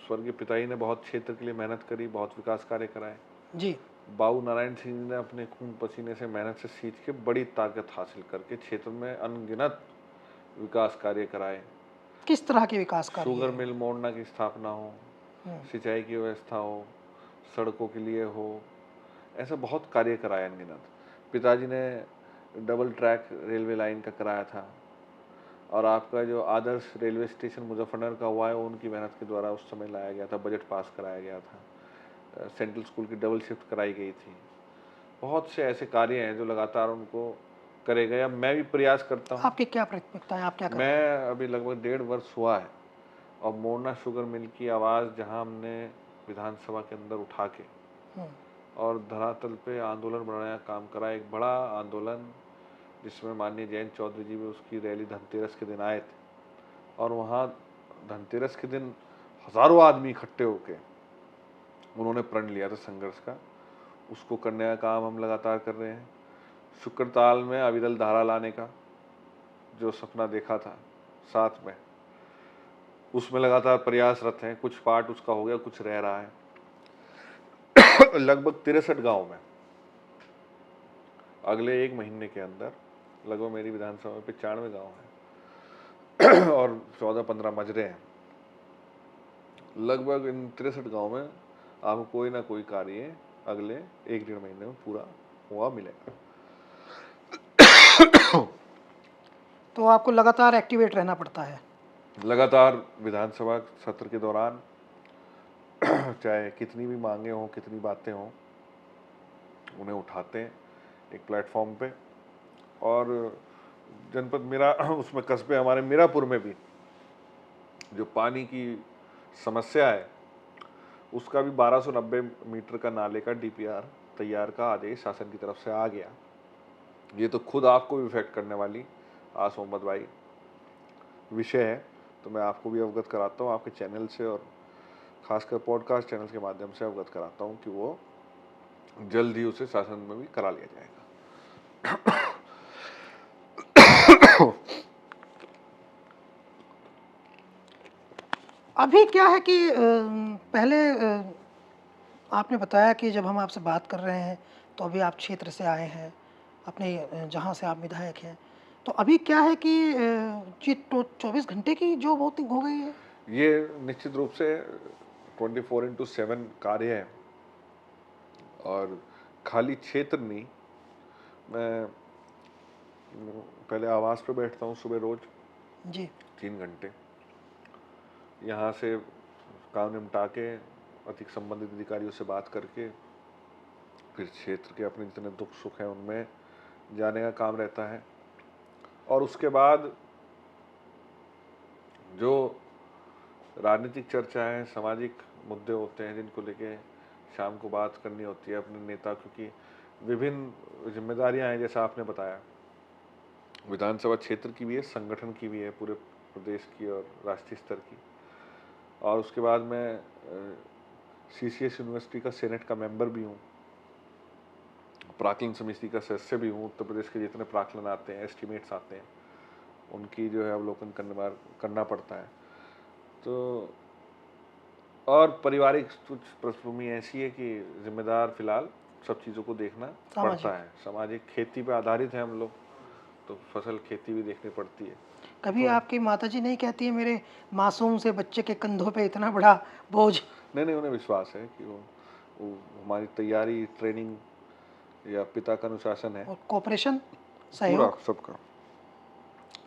स्वर्गीय पिताजी ने बहुत क्षेत्र के लिए मेहनत करी, बहुत विकास कार्य कराए। जी। बाबू नारायण सिंह जी ने अपने खून पसीने से मेहनत से सींच के बड़ी ताकत हासिल करके क्षेत्र में अनगिनत विकास कार्य कराए। किस तरह के विकास कार्य शुगर हैं? मिल मोड़ना की स्थापना हो, हुँ। सिंचाई की व्यवस्था हो, सड़कों के लिए हो, ऐसा बहुत कार्य कराए अनगिनत। पिताजी ने डबल ट्रैक रेलवे लाइन का कराया था, और आपका जो आदर्श रेलवे स्टेशन मुजफ्फरनगर का हुआ है, वो उनकी मेहनत के द्वारा उस समय लाया गया था, बजट पास कराया गया था, सेंट्रल स्कूल की डबल शिफ्ट कराई गई थी। बहुत से ऐसे कार्य हैं जो लगातार उनको करे गए। अब मैं भी प्रयास करता हूँ। आपकी क्या प्राथमिकता है, आप क्या कर रहे हैं? मैं अभी लगभग 1.5 वर्ष हुआ है और मोरना शुगर मिल की आवाज़ जहाँ हमने विधानसभा के अंदर उठा के हम्म, और धरातल पे आंदोलन बनाने का काम करा, एक बड़ा आंदोलन जिसमें माननीय जयंत चौधरी जी भी उसकी रैली धनतेरस के दिन आए थे और वहाँ धनतेरस के दिन हजारों आदमी इकट्ठे होके उन्होंने प्रण लिया था संघर्ष का। उसको करने का काम हम लगातार कर रहे हैं। शुक्रताल में अविरल धारा लाने का जो सपना देखा था साथ में, उसमें लगातार प्रयासरत हैं। कुछ पार्ट उसका हो गया, कुछ रह रहा है। लगभग 63 गांव में अगले 1 महीने के अंदर लगभग मेरी विधानसभा में 95 गांव हैं और 14-15 मजरे हैं। लगभग इन 63 गांव में आपको कोई ना कोई कार्य अगले 1-1.5 महीने में पूरा हुआ मिलेगा। तो आपको लगातार एक्टिवेट रहना पड़ता है। लगातार विधानसभा सत्र के दौरान चाहे कितनी भी मांगे हों, कितनी बातें हों, उन्हें उठाते हैं एक प्लेटफॉर्म पे। और जनपद मेरा उसमें कस्बे हमारे मीरापुर में भी जो पानी की समस्या है, उसका भी 1290 मीटर का नाले का डीपीआर तैयार का आदेश शासन की तरफ से आ गया। ये तो खुद आपको भी इफेक्ट करने वाली आस मोहम्मद भाई विषय है, तो मैं आपको भी अवगत कराता हूँ आपके चैनल से और खासकर पॉडकास्ट चैनल के माध्यम से अवगत कराता हूँ कि वो जल्द ही उसे शासन में भी करा लिया जाएगा। अभी क्या है कि पहले आपने बताया कि जब हम आपसे बात कर रहे हैं तो अभी आप क्षेत्र से आए हैं, अपने जहाँ से आप विधायक हैं, तो अभी क्या है कि जी तो 24 घंटे की जॉब होती हो गई है। ये निश्चित रूप से 24/7 कार्य है और खाली क्षेत्र नहीं। मैं पहले आवास पे बैठता हूँ सुबह रोज जी 3 घंटे, यहाँ से काम निपटा के अधिक संबंधित अधिकारियों से बात करके फिर क्षेत्र के अपने जितने दुख सुख हैं उनमें जाने का काम रहता है। और उसके बाद जो राजनीतिक चर्चाएं, सामाजिक मुद्दे होते हैं जिनको लेके शाम को बात करनी होती है अपने नेता, क्योंकि विभिन्न जिम्मेदारियां हैं जैसा आपने बताया, विधानसभा क्षेत्र की भी है, संगठन की भी है, पूरे प्रदेश की और राष्ट्रीय स्तर की। और उसके बाद मैं सीसीएस यूनिवर्सिटी का सेनेट का मेंबर भी हूँ, प्राक्कलन समिति का सदस्य भी हूँ। उत्तर प्रदेश के जितने प्राक्कलन आते हैं, एस्टिमेट्स आते हैं, उनकी जो है अवलोकन करना पड़ता है। तो और पारिवारिक कुछ पृष्ठभूमि ऐसी है कि जिम्मेदार फिलहाल सब चीज़ों को देखना सामाजिक पड़ता है। सामाजिक खेती पे आधारित है हम लोग, तो फसल खेती भी देखनी पड़ती है। कभी तो आपकी माताजी नहीं कहती है मेरे मासूम से बच्चे के कंधों पे इतना बड़ा बोझ। नहीं, उन्हें विश्वास है कि वो हमारी तैयारी, ट्रेनिंग या पिता का अनुशासन है, और कोऑपरेशन पूरा सहयोग। सबका,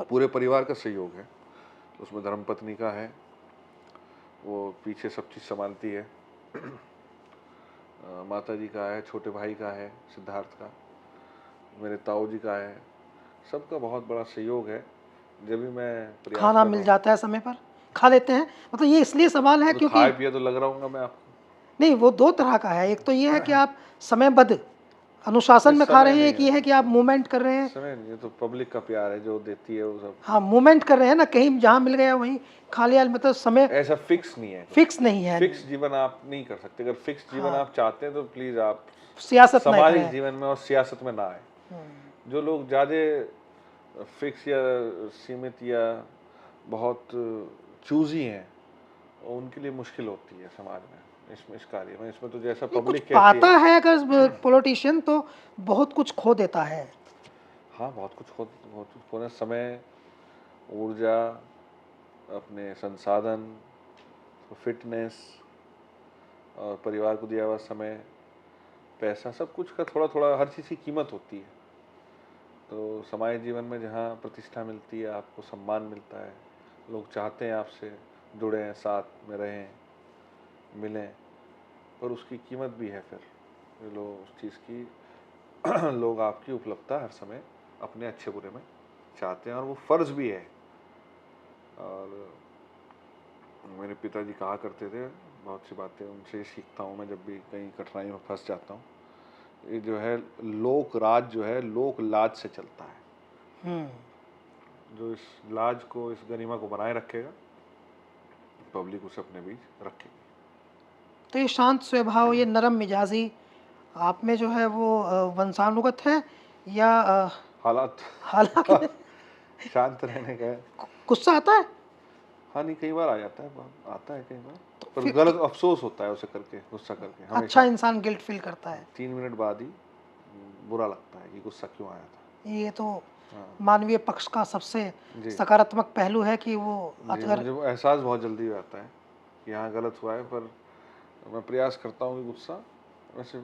पूरे परिवार का सहयोग है। उसमें धर्मपत्नी का है, वो पीछे सब चीज़ संभालती है। माता जी का है, छोटे भाई का है सिद्धार्थ का, मेरे ताऊ जी का है, सबका बहुत बड़ा सहयोग है। जब भी मैं प्रयास खाना कर रहा मिल हूँ, जाता है समय पर, खा लेते हैं, मतलब ये इसलिए सवाल है तो क्योंकि खाए पिए तो लग रहा हूँ मैं आपको। नहीं, वो दो तरह का है। एक तो ये है कि आप समयबद्ध अनुशासन नहीं, में खा समय रहे हैं, नहीं एक ये है, है कि आप मूवमेंट कर रहे हैं। समय नहीं, ये तो पब्लिक का प्यार है जो देती है वो सब। हाँ, मूवमेंट कर रहे हैं ना, कहीं जहाँ मिल गया वहीं खा लिया, मतलब समय ऐसा फिक्स नहीं है, फिक्स नहीं है। फिक्स जीवन आप नहीं कर सकते। अगर फिक्स जीवन हाँ, आप चाहते हैं तो प्लीज आप सियासत ना सामाजिक करें। जीवन में और सियासत में ना आए। जो लोग ज़्यादा फिक्स या सीमित या बहुत चूजी हैं, उनके लिए मुश्किल होती है समाज में इस कार्य में। इसमें तो जैसा नहीं, कुछ पब्लिक कहती पाता है, है अगर पॉलिटिशियन तो बहुत कुछ खो देता है। हाँ बहुत कुछ खोने, समय, ऊर्जा, अपने संसाधन, फिटनेस और परिवार को दिया हुआ समय, पैसा, सब कुछ का थोड़ा थोड़ा हर चीज़ की कीमत होती है। तो समाज जीवन में जहाँ प्रतिष्ठा मिलती है, आपको सम्मान मिलता है, लोग चाहते हैं आपसे जुड़ें, साथ में रहें, मिलें, पर उसकी कीमत भी है फिर लोग उस चीज़ की लोग आपकी उपलब्धता हर समय अपने अच्छे बुरे में चाहते हैं, और वो फ़र्ज़ भी है। और मेरे पिताजी कहा करते थे, बहुत सी बातें उनसे सीखता हूँ मैं जब भी कहीं कठिनाई में फंस जाता हूँ। ये जो है लोक राज जो है लोक लाज से चलता है। जो इस लाज को, इस गरिमा को बनाए रखेगा, पब्लिक उसे अपने बीच रखेगी। तो ये शांत स्वभाव, ये नरम मिजाजी आप में जो है वो वंशानुगत है या हालात हालात शांत रहने का है। गुस्सा आता है? हाँ, नहीं, कई बार आ जाता है, आता है कई बार, तो पर फिर गलत अफसोस होता है उसे करके, गुस्सा करके अच्छा हमेशा। इंसान गिल्ट फील करता है। 3 मिनट बाद ही बुरा लगता है कि गुस्सा क्यों आया था। ये तो हाँ, मानवीय पक्ष का सबसे जी, सकारात्मक पहलू है कि वो जी, अगर मुझे वो एहसास बहुत जल्दी हो जाता है कि हाँ, गलत हुआ है, पर मैं प्रयास करता हूँ कि गुस्सा, वैसे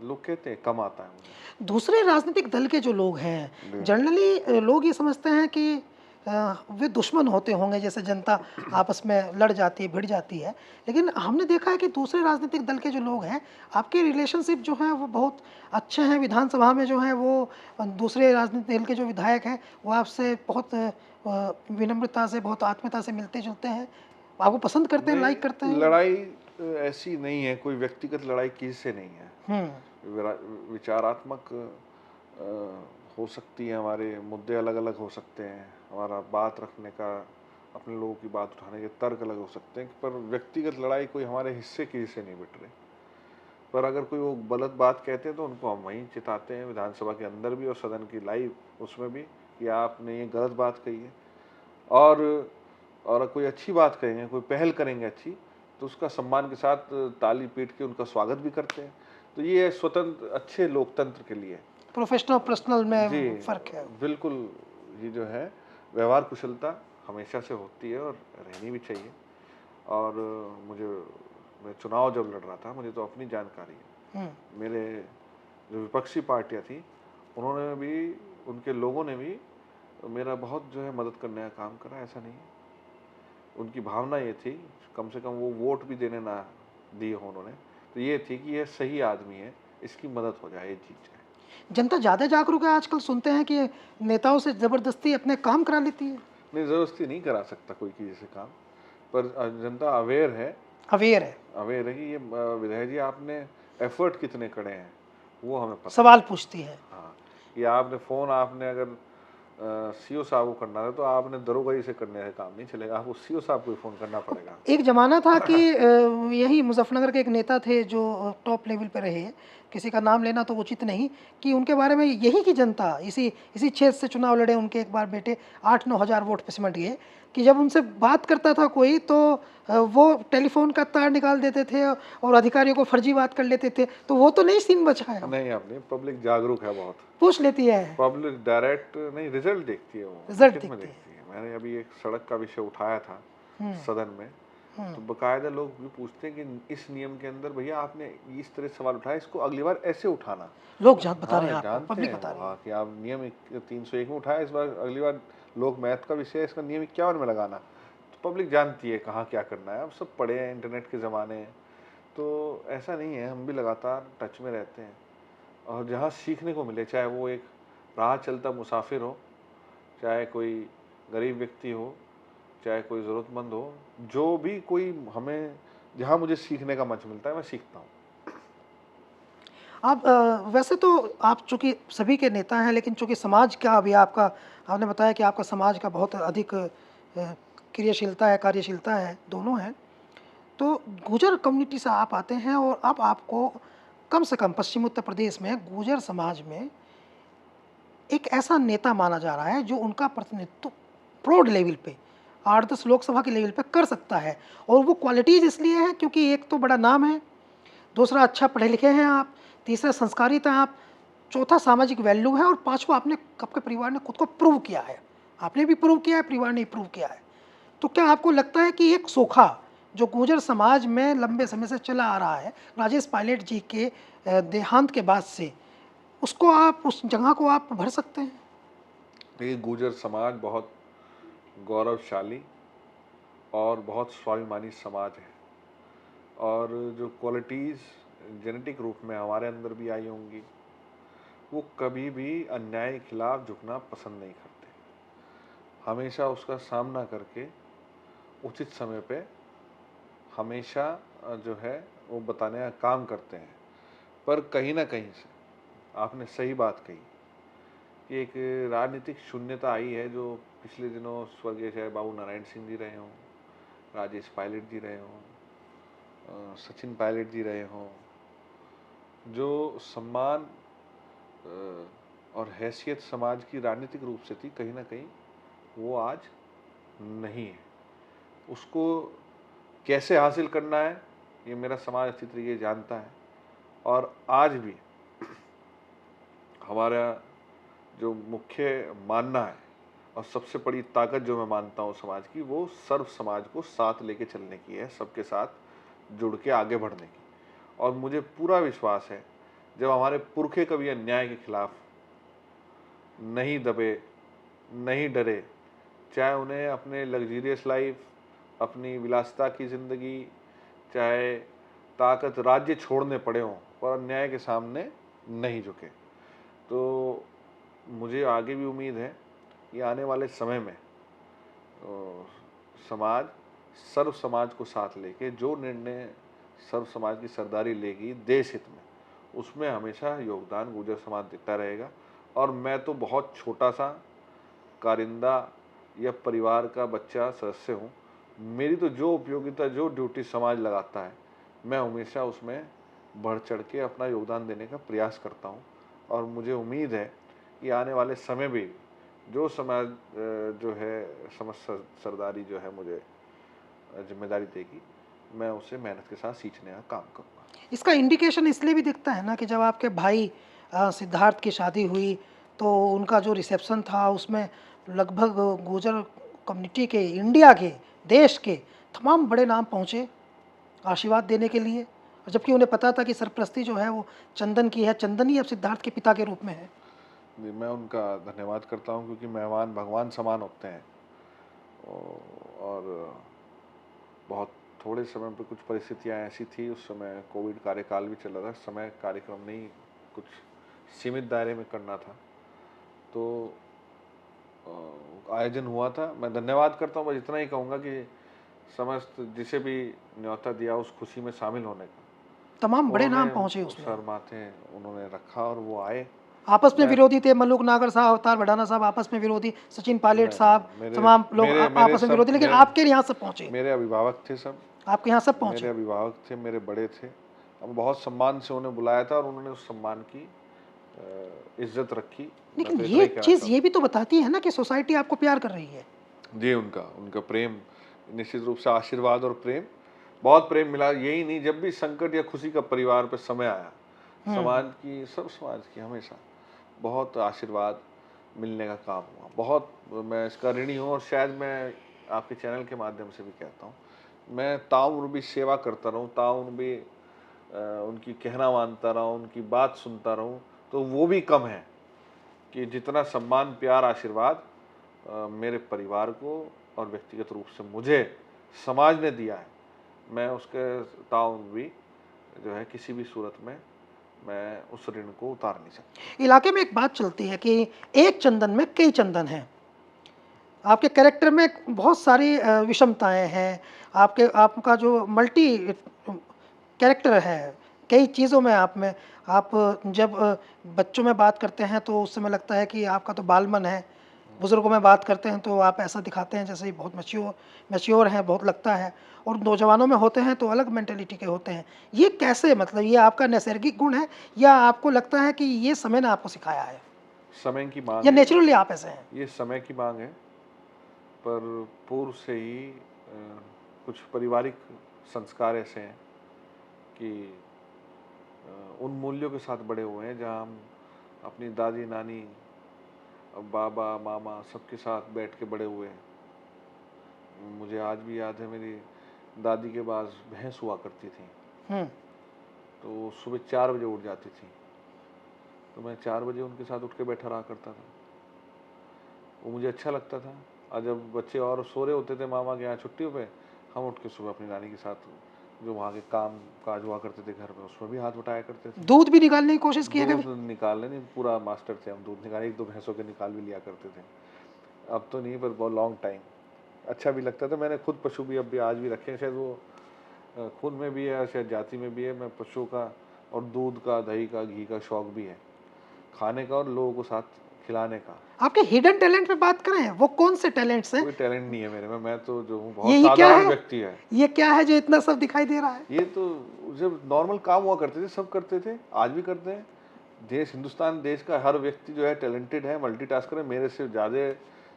लोग कहते हैं कम आता है मुझे। दूसरे राजनीतिक दल के जो लोग हैं, जी, जनरली लोग ये समझते हैं कि वे दुश्मन होते होंगे, जैसे जनता आपस में लड़ जाती है, भिड़ जाती है। लेकिन हमने देखा है कि दूसरे राजनीतिक दल के जो लोग हैं, आपके रिलेशनशिप जो हैं वो बहुत अच्छे हैं। विधानसभा में जो हैं वो दूसरे राजनीतिक दल के जो विधायक हैं, वो आपसे बहुत विनम्रता से, बहुत आत्मीयता से मिलते-जुलते हैं। आपको पसंद करते हैं, लाइक करते नहीं, हैं? लड़ाई ऐसी नहीं है, कोई व्यक्तिगत लड़ाई किसी से नहीं है। हुँ, विचारात्मक हो सकती है, हमारे मुद्दे अलग-अलग हो सकते हैं, हमारा बात रखने का, अपने लोगों की बात उठाने के तर्क अलग हो सकते हैं, पर व्यक्तिगत लड़ाई कोई हमारे हिस्से किसी से नहीं मिट रही। पर अगर कोई वो गलत बात कहते हैं तो उनको हम वहीं चिताते हैं, विधानसभा के अंदर भी और सदन की लाइव उसमें भी, कि आपने ये गलत बात कही है। और कोई अच्छी बात कहेंगे, कोई पहल करेंगे अच्छी, तो उसका सम्मान के साथ ताली पीट के उनका स्वागत भी करते हैं। तो ये स्वतंत्र अच्छे लोकतंत्र के लिए। प्रोफ़ेशनल पर्सनल जी, में फ़र्क है। बिल्कुल, ये जो है व्यवहार कुशलता हमेशा से होती है और रहनी भी चाहिए। और मैं चुनाव जब लड़ रहा था, मुझे तो अपनी जानकारी है। हुँ। मेरे जो विपक्षी पार्टियाँ थी, उन्होंने भी, उनके लोगों ने भी मेरा बहुत जो है मदद करने का काम करा, ऐसा नहीं है। उनकी भावना ये थी, कम से कम वो वोट भी देने ना दिए हों उन्होंने, तो ये थी कि ये सही आदमी है, इसकी मदद हो जाए, ये जीत जाए। जनता ज़्यादा जागरूक है आजकल, सुनते हैं कि नेताओं से ज़बरदस्ती अपने काम करा लेती है। नहीं, ज़बरदस्ती नहीं करा सकता कोई किसी से काम, पर जनता अवेयर है, अवेयर है, कि ये विधायक जी आपने एफर्ट कितने करे हैं, वो हमें पता है। सवाल पूछती है। हाँ, कि आपने फ़ोन, आपने अगर सीओ साहब को करना है तो आपने दरोगा जी से करने से काम नहीं चलेगा, आपको सीओ साहब को ही फ़ोन करना पड़ेगा। एक ज़माना था कि यही मुज़फ़्फ़रनगर के एक नेता थे जो टॉप लेवल पे रहे, किसी का नाम लेना तो उचित नहीं, कि उनके बारे में यहीं की जनता इसी इसी क्षेत्र से चुनाव लड़े, उनके एक बार बेटे 8-9 हज़ार वोट पे सिमट गए, कि जब उनसे बात करता था कोई तो वो टेलीफ़ोन का तार निकाल देते थे और अधिकारियों को फर्जी बात कर लेते थे, तो वो तो नहीं सीन बचा है अब, नहीं, अपनी पब्लिक जागरूक है बहुत। पूछ लेती है, पब्लिक डायरेक्ट नहीं, रिजल्ट देखती है, वो रिज़ल्ट लिखित में देखती है। देखती है। मैंने अभी एक सड़क का विषय उठाया था हुँ, सदन में, हुँ। तो बकायदा लोग भी पूछते हैं कि इस नियम के अंदर भैया आपने इस तरह से सवाल उठाया, इसको अगली बार ऐसे उठाना। लोग जान बता रहे हाँ, हैं आपको, जानते पब्लिक हैं बता वो, रही है। हाँ, कि आप नियम 301 में उठाया, इस बार अगली बार लोक मैथ का विषय है, इसका नियम 51 में लगाना। तो पब्लिक जानती है कहाँ क्या करना है, अब सब पढ़े हैं, इंटरनेट के ज़माने हैं, तो ऐसा नहीं है, हम भी लगातार टच में रहते हैं। और जहाँ सीखने को मिले, चाहे वो एक राह चलता मुसाफिर हो, चाहे कोई गरीब व्यक्ति हो, चाहे कोई ज़रूरतमंद हो, जो भी कोई हमें, जहाँ मुझे सीखने का मंच मिलता है, मैं सीखता हूँ। आप वैसे तो आप चूँकि सभी के नेता हैं, लेकिन चूँकि समाज का अभी आपका आपने बताया कि आपका समाज का बहुत अधिक क्रियाशीलता है, कार्यशीलता है, दोनों है। तो गुर्जर कम्युनिटी से आप आते हैं और अब आपको कम से कम पश्चिम उत्तर प्रदेश में गुर्जर समाज में एक ऐसा नेता माना जा रहा है जो उनका प्रतिनिधित्व प्रौढ़ लेवल पे 8-10 लोकसभा के लेवल पे कर सकता है। और वो क्वालिटीज़ इसलिए हैं क्योंकि एक तो बड़ा नाम है, दूसरा अच्छा पढ़े लिखे हैं आप, तीसरा संस्कारित हैं आप, चौथा सामाजिक वैल्यू है और पाँचवा आपने आपके परिवार ने खुद को प्रूव किया है। आपने भी प्रूव किया है, परिवार ने भी प्रूव किया है। तो क्या आपको लगता है कि एक सोखा जो गुर्जर समाज में लंबे समय से चला आ रहा है, राजेश पायलट जी के देहांत के बाद से, उसको आप, उस जगह को आप भर सकते हैं? देखिए, गुर्जर समाज बहुत गौरवशाली और बहुत स्वाभिमानी समाज है, और जो क्वालिटीज़ जेनेटिक रूप में हमारे अंदर भी आई होंगी, वो कभी भी अन्याय के खिलाफ झुकना पसंद नहीं करते। हमेशा उसका सामना करके उचित समय पे हमेशा जो है वो बताने का काम करते हैं। पर कहीं न कहीं से आपने सही बात कही कि एक राजनीतिक शून्यता आई है, जो पिछले दिनों स्वर्गीय चाहे बाबू नारायण सिंह जी रहे हों, राजेश पायलट जी रहे हों, सचिन पायलट जी रहे हों, जो सम्मान और हैसियत समाज की राजनीतिक रूप से थी, कहीं न कहीं वो आज नहीं है। उसको कैसे हासिल करना है, ये मेरा समाज अच्छी तरीके जानता है। और आज भी हमारा जो मुख्य मानना है और सबसे बड़ी ताकत जो मैं मानता हूँ समाज की, वो सर्व समाज को साथ लेके चलने की है, सबके साथ जुड़ के आगे बढ़ने की। और मुझे पूरा विश्वास है, जब हमारे पुरखे कभी अन्याय के खिलाफ नहीं दबे, नहीं डरे, चाहे उन्हें अपने लग्जरियस लाइफ, अपनी विलासिता की ज़िंदगी, चाहे ताकत राज्य छोड़ने पड़े हों, पर अन्याय के सामने नहीं झुके। तो मुझे आगे भी उम्मीद है कि आने वाले समय में समाज सर्व समाज को साथ लेके जो निर्णय सर्व समाज की सरदारी लेगी देश हित में, उसमें हमेशा योगदान गुर्जर समाज देता रहेगा। और मैं तो बहुत छोटा सा कारिंदा या परिवार का बच्चा सदस्य हूँ। मेरी तो जो उपयोगिता, जो ड्यूटी समाज लगाता है, मैं हमेशा उसमें बढ़ चढ़ के अपना योगदान देने का प्रयास करता हूँ। और मुझे उम्मीद है कि आने वाले समय भी जो समाज जो है समझ सरदारी जो है मुझे जिम्मेदारी देगी, मैं उसे मेहनत के साथ सींचने का काम करूँगा। इसका इंडिकेशन इसलिए भी दिखता है ना कि जब आपके भाई सिद्धार्थ की शादी हुई, तो उनका जो रिसेप्शन था उसमें लगभग गुर्जर कम्युनिटी के, इंडिया के, देश के तमाम बड़े नाम पहुँचे आशीर्वाद देने के लिए, और जबकि उन्हें पता था कि सरप्रस्ती जो है वो चंदन की है, चंदन ही अब सिद्धार्थ के पिता के रूप में है। जी, मैं उनका धन्यवाद करता हूँ, क्योंकि मेहमान भगवान समान होते हैं। और बहुत थोड़े समय पे कुछ परिस्थितियाँ ऐसी थी, उस समय कोविड कार्यकाल भी चल रहा था, समय कार्यक्रम नहीं, कुछ सीमित दायरे में करना था, तो आयोजन हुआ था। मैं धन्यवाद करता हूँ, बस इतना ही कहूँगा कि समस्त जिसे भी न्योता दिया उस खुशी में शामिल होने का, तमाम बड़े नाम पहुँचे उन्होंने उसमें। सर माथे उन्होंने रखा और वो आए। आपस में मैं विरोधी थे, मल्लुक नागर साहब, अवतार भड़ाना साहब आपस में विरोधी, सचिन पायलट नहीं, साहब, मेरे तमाम लोग मेरे मेरे आपस में सब विरोधी, लेकिन मेरे आपके यहाँ सब पहुँचे, मेरे अभिभावक थे सब। आपके यहाँ सब मेरे पहुँचे। अभिभावक थे, मेरे बड़े थे। हम बहुत सम्मान से उन्हें बुलाया था, और उन्होंने उस सम्मान की इज्जत रखी। मैं लेकिन तो इतना ये ही कहना चीज़ चाहूँगा। ये भी तो बताती है ना कि सोसाइटी आपको प्यार कर रही है। जी, उनका उनका प्रेम, निश्चित रूप से आशीर्वाद और प्रेम, बहुत प्रेम मिला। यही नहीं, जब भी संकट या खुशी का परिवार पे समय आया, समाज की, सब समाज की हमेशा बहुत आशीर्वाद मिलने का काम हुआ। बहुत मैं इसका ऋणी हूँ, और शायद मैं आपके चैनल के माध्यम से भी कहता हूँ, मैं ताउम्र भी सेवा करता रहूँ, ताउम्र भी उनकी कहना मानता रहूँ, उनकी बात सुनता रहूँ, तो वो भी कम है कि जितना सम्मान, प्यार, आशीर्वाद मेरे परिवार को और व्यक्तिगत रूप से मुझे समाज ने दिया है, मैं उसके ताउम्र भी जो है किसी भी सूरत में मैं उस ऋण को उतार नहीं सकता। इलाके में एक बात चलती है कि एक चंदन में कई चंदन हैं। आपके कैरेक्टर में बहुत सारी विषमताएँ हैं। आपका जो मल्टी कैरेक्टर है, कई चीज़ों में आप जब बच्चों में बात करते हैं तो उस समय लगता है कि आपका तो बाल मन है। बुज़ुर्गों में बात करते हैं तो आप ऐसा दिखाते हैं जैसे बहुत मैच्योर हैं, बहुत लगता है, और नौजवानों में होते हैं तो अलग मेंटालिटी के होते हैं। ये कैसे, मतलब ये आपका नैसर्गिक गुण है या आपको लगता है कि ये समय ने आपको सिखाया है? समय की मांग या है ये। नेचुरली आप ऐसे हैं? ये समय की मांग है, पर पूर्व से ही कुछ पारिवारिक संस्कार ऐसे हैं कि उन मूल्यों के साथ बड़े हुए हैं, जहाँ हम अपनी दादी, नानी, बाबा, मामा सबके साथ बैठ के बड़े हुए हैं। मुझे आज भी याद है, मेरी दादी के पास भैंस हुआ करती थी, हुँ। तो वो सुबह 4 बजे उठ जाती थी, तो मैं 4 बजे उनके साथ उठ के बैठा रहा करता था। वो मुझे अच्छा लगता था। और जब बच्चे और सो रहे होते थे मामा के यहाँ छुट्टियों पे, हम उठ के सुबह अपनी नानी के साथ जो वहाँ के काम काज हुआ करते थे घर में, उसमें भी हाथ बटाया करते थे। दूध भी निकालने की कोशिश की है कभी? दूध निकालने नहीं, पूरा मास्टर थे हम दूध निकालने, एक दो भैंसों के निकाल भी लिया करते थे। अब तो नहीं, पर बहुत लॉन्ग टाइम अच्छा भी लगता था। मैंने खुद पशु भी अब भी आज भी रखे हैं, शायद वो खून में भी है, शायद जाति में भी है। मैं पशुओं का और दूध का, दही का, घी का शौक भी है, खाने का और लोगों को साथ खिलाने का। आपके हिडन टैलेंट पे बात करें, वो कौन से टैलेंट्स हैं? कोई टैलेंट नहीं है मेरे में, मैं तो जो हूँ बहुत ये क्या साधारण है? व्यक्ति है। ये क्या है जो इतना सब दिखाई दे रहा है? ये तो जब नॉर्मल काम हुआ करते थे सब करते थे, आज भी करते हैं। देश, हिंदुस्तान देश का हर व्यक्ति जो है टैलेंटेड है, मल्टीटास्कर है, मेरे से ज़्यादा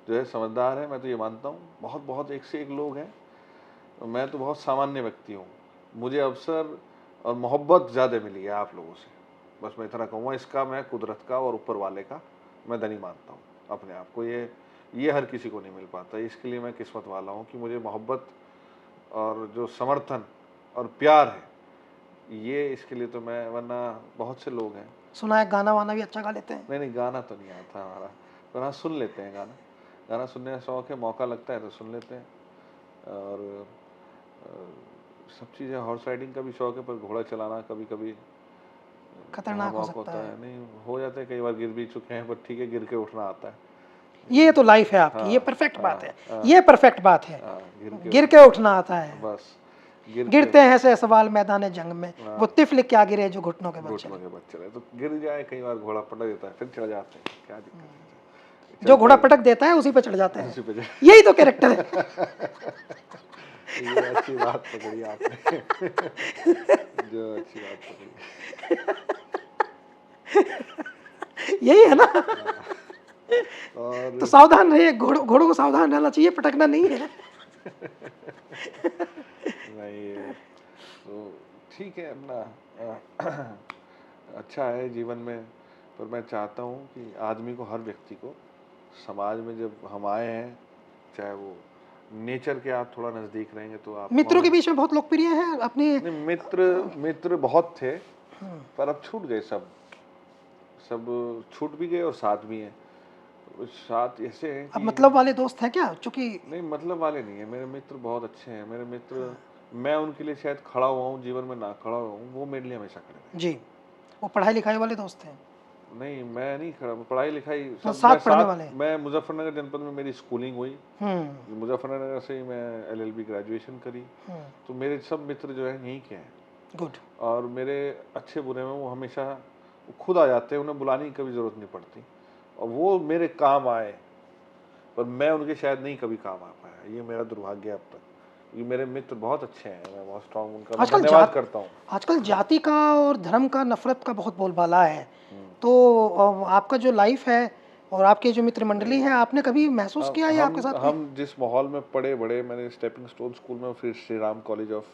जो है समझदार है, मैं तो ये मानता हूँ। बहुत बहुत एक से एक लोग हैं, मैं तो बहुत सामान्य व्यक्ति हूँ। मुझे अवसर और मोहब्बत ज़्यादा मिली है आप लोगों से, बस मैं इतना कहूँगा। इसका मैं कुदरत का और ऊपर वाले का मैं धनी मानता हूँ अपने आप को। ये हर किसी को नहीं मिल पाता, इसके लिए मैं किस्मत वाला हूँ कि मुझे मोहब्बत और जो समर्थन और प्यार है, ये इसके लिए तो मैं, वरना बहुत से लोग हैं। सुना है गाना वाना भी अच्छा गा लेते हैं? नहीं नहीं, गाना तो नहीं आता हमारा, पर हाँ सुन लेते हैं गाना। गाना सुनने का शौक है, मौका लगता है तो सुन लेते हैं। और सब चीज़ें, हॉर्स राइडिंग का भी शौक है, पर घोड़ा चलाना कभी कभी जहाँ खतरनाक हो मौका सकता होता है। है, नहीं हो जाता है, कई बार गिर भी चुके हैं, पर ठीक है, गिर के उठना आता है। ये तो लाइफ है आपकी, ये हाँ परफेक्ट बात है। हाँ ये परफेक्ट बात है। हाँ, गिर के गिर उठना के आता उठना आता है। है, बस गिर के। गिरते हैं से सवाल मैदान जंग में, वो हाँ, तिफल क्या गिरे जो घुटनों के बल घुटनों चले। के बल चले, तो गिर जाए, कई बार घोड़ा पटक देता है, फिर चढ़ जाते हैं, क्या दिक्कत है, जो घोड़ा चलते पटक देता है उसी पे चढ़ जाते उसी पे हैं। जाए। यही तो कैरेक्टर है। ये अच्छी बात पकड़ी आपने। जो अच्छी बात पकड़ी। यही है ना? तो और सावधान रहिए, घोड़ों को सावधान रहना चाहिए, पटकना नहीं है। नहीं, ये तो ठीक है अपना। अच्छा है जीवन में, पर मैं चाहता हूँ कि आदमी को, हर व्यक्ति को, समाज में जब हम आए हैं, चाहे वो नेचर के आप थोड़ा नज़दीक रहेंगे तो आपको मित्रों के हमें, बीच में बहुत लोकप्रिय है अपनी। नहीं, मित्र मित्र बहुत थे, पर अब छूट गए सब। सब छूट भी गए और साथ भी हैं। साथ ऐसे हैं अब कि, मतलब वाले दोस्त हैं क्या? चूंकि नहीं मतलब वाले नहीं है, मेरे मित्र बहुत अच्छे हैं। मेरे मित्र, मैं उनके लिए शायद खड़ा हुआ हूँ जीवन में, ना खड़ा हुआ हूँ, वो मेरे लिए हमेशा खड़े रहे। जी, वो पढ़ाई लिखाई वाले दोस्त हैं, नहीं, मैं नहीं खड़ा, पढ़ाई लिखाई तो सब, मैं साथ पढ़ने साथ, वाले। मैं मुजफ्फरनगर जनपद में मेरी स्कूलिंग हुई, हम्म। मुजफ्फरनगर से ही मैं LLB ग्रेजुएशन करी। तो मेरे सब मित्र जो है यहीं के हैं, गुड। और मेरे अच्छे बुरे में वो हमेशा खुद आ जाते हैं, उन्हें बुलाने की कभी ज़रूरत नहीं पड़ती, और वो मेरे काम आए, पर मैं उनके शायद नहीं कभी काम आ पाया। ये मेरा दुर्भाग्य है अब तक। ये मेरे मित्र बहुत अच्छे हैं, मैं बहुत स्ट्रांग, उनका मैं आजकल धन्यवाद करता हूँ। आजकल जाति का और धर्म का, नफरत का बहुत बोलबाला है। तो आपका जो लाइफ है और आपके जो मित्र मंडली है, आपने कभी महसूस किया है आपके साथ कोई? हम जिस माहौल में पढ़े बड़े, मैंने स्टेपिंग स्टोन स्कूल में, फिर Shri Ram college of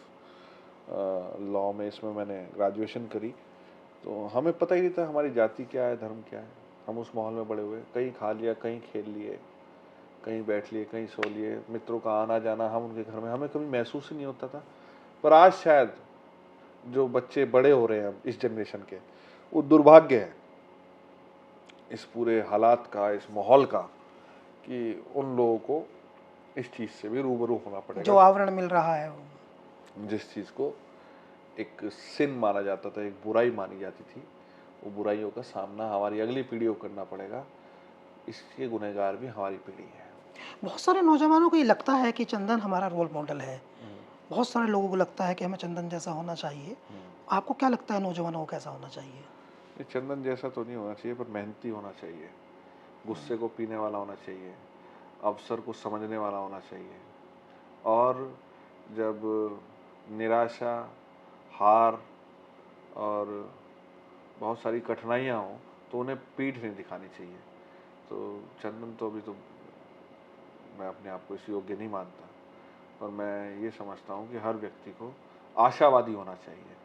law में, इसमें मैंने ग्रेजुएशन करी, तो हमें पता ही नहीं था हमारी जाति क्या है, धर्म क्या है। हम उस माहौल में बड़े हुए, कहीं खा लिया, कहीं खेल लिए, कहीं बैठ लिए, कहीं सो लिए, मित्रों का आना जाना, हम उनके घर में, हमें कभी महसूस ही नहीं होता था। पर आज शायद जो बच्चे बड़े हो रहे हैं इस जनरेशन के, वो दुर्भाग्य है इस पूरे हालात का, इस माहौल का, कि उन लोगों को इस चीज़ से भी रूबरू होना जो पड़ेगा। आवरण मिल रहा है वो। जिस चीज़ को एक सिन माना जाता था, एक बुराई मानी जाती थी, वो बुराइयों का सामना हमारी अगली पीढ़ी को करना पड़ेगा। इसके गुनहगार भी हमारी पीढ़ी है। बहुत सारे नौजवानों को ये लगता है कि चंदन हमारा रोल मॉडल है। बहुत सारे लोगों को लगता है कि हमें चंदन जैसा होना चाहिए। आपको क्या लगता है नौजवानों को कैसा होना चाहिए? ये चंदन जैसा तो नहीं होना चाहिए, पर मेहनती होना चाहिए, गुस्से को पीने वाला होना चाहिए, अवसर को समझने वाला होना चाहिए, और जब निराशा, हार और बहुत सारी कठिनाइयाँ हों तो उन्हें पीठ नहीं दिखानी चाहिए। तो चंदन तो अभी तो मैं अपने आप को इस योग्य नहीं मानता, पर मैं ये समझता हूँ कि हर व्यक्ति को आशावादी होना चाहिए।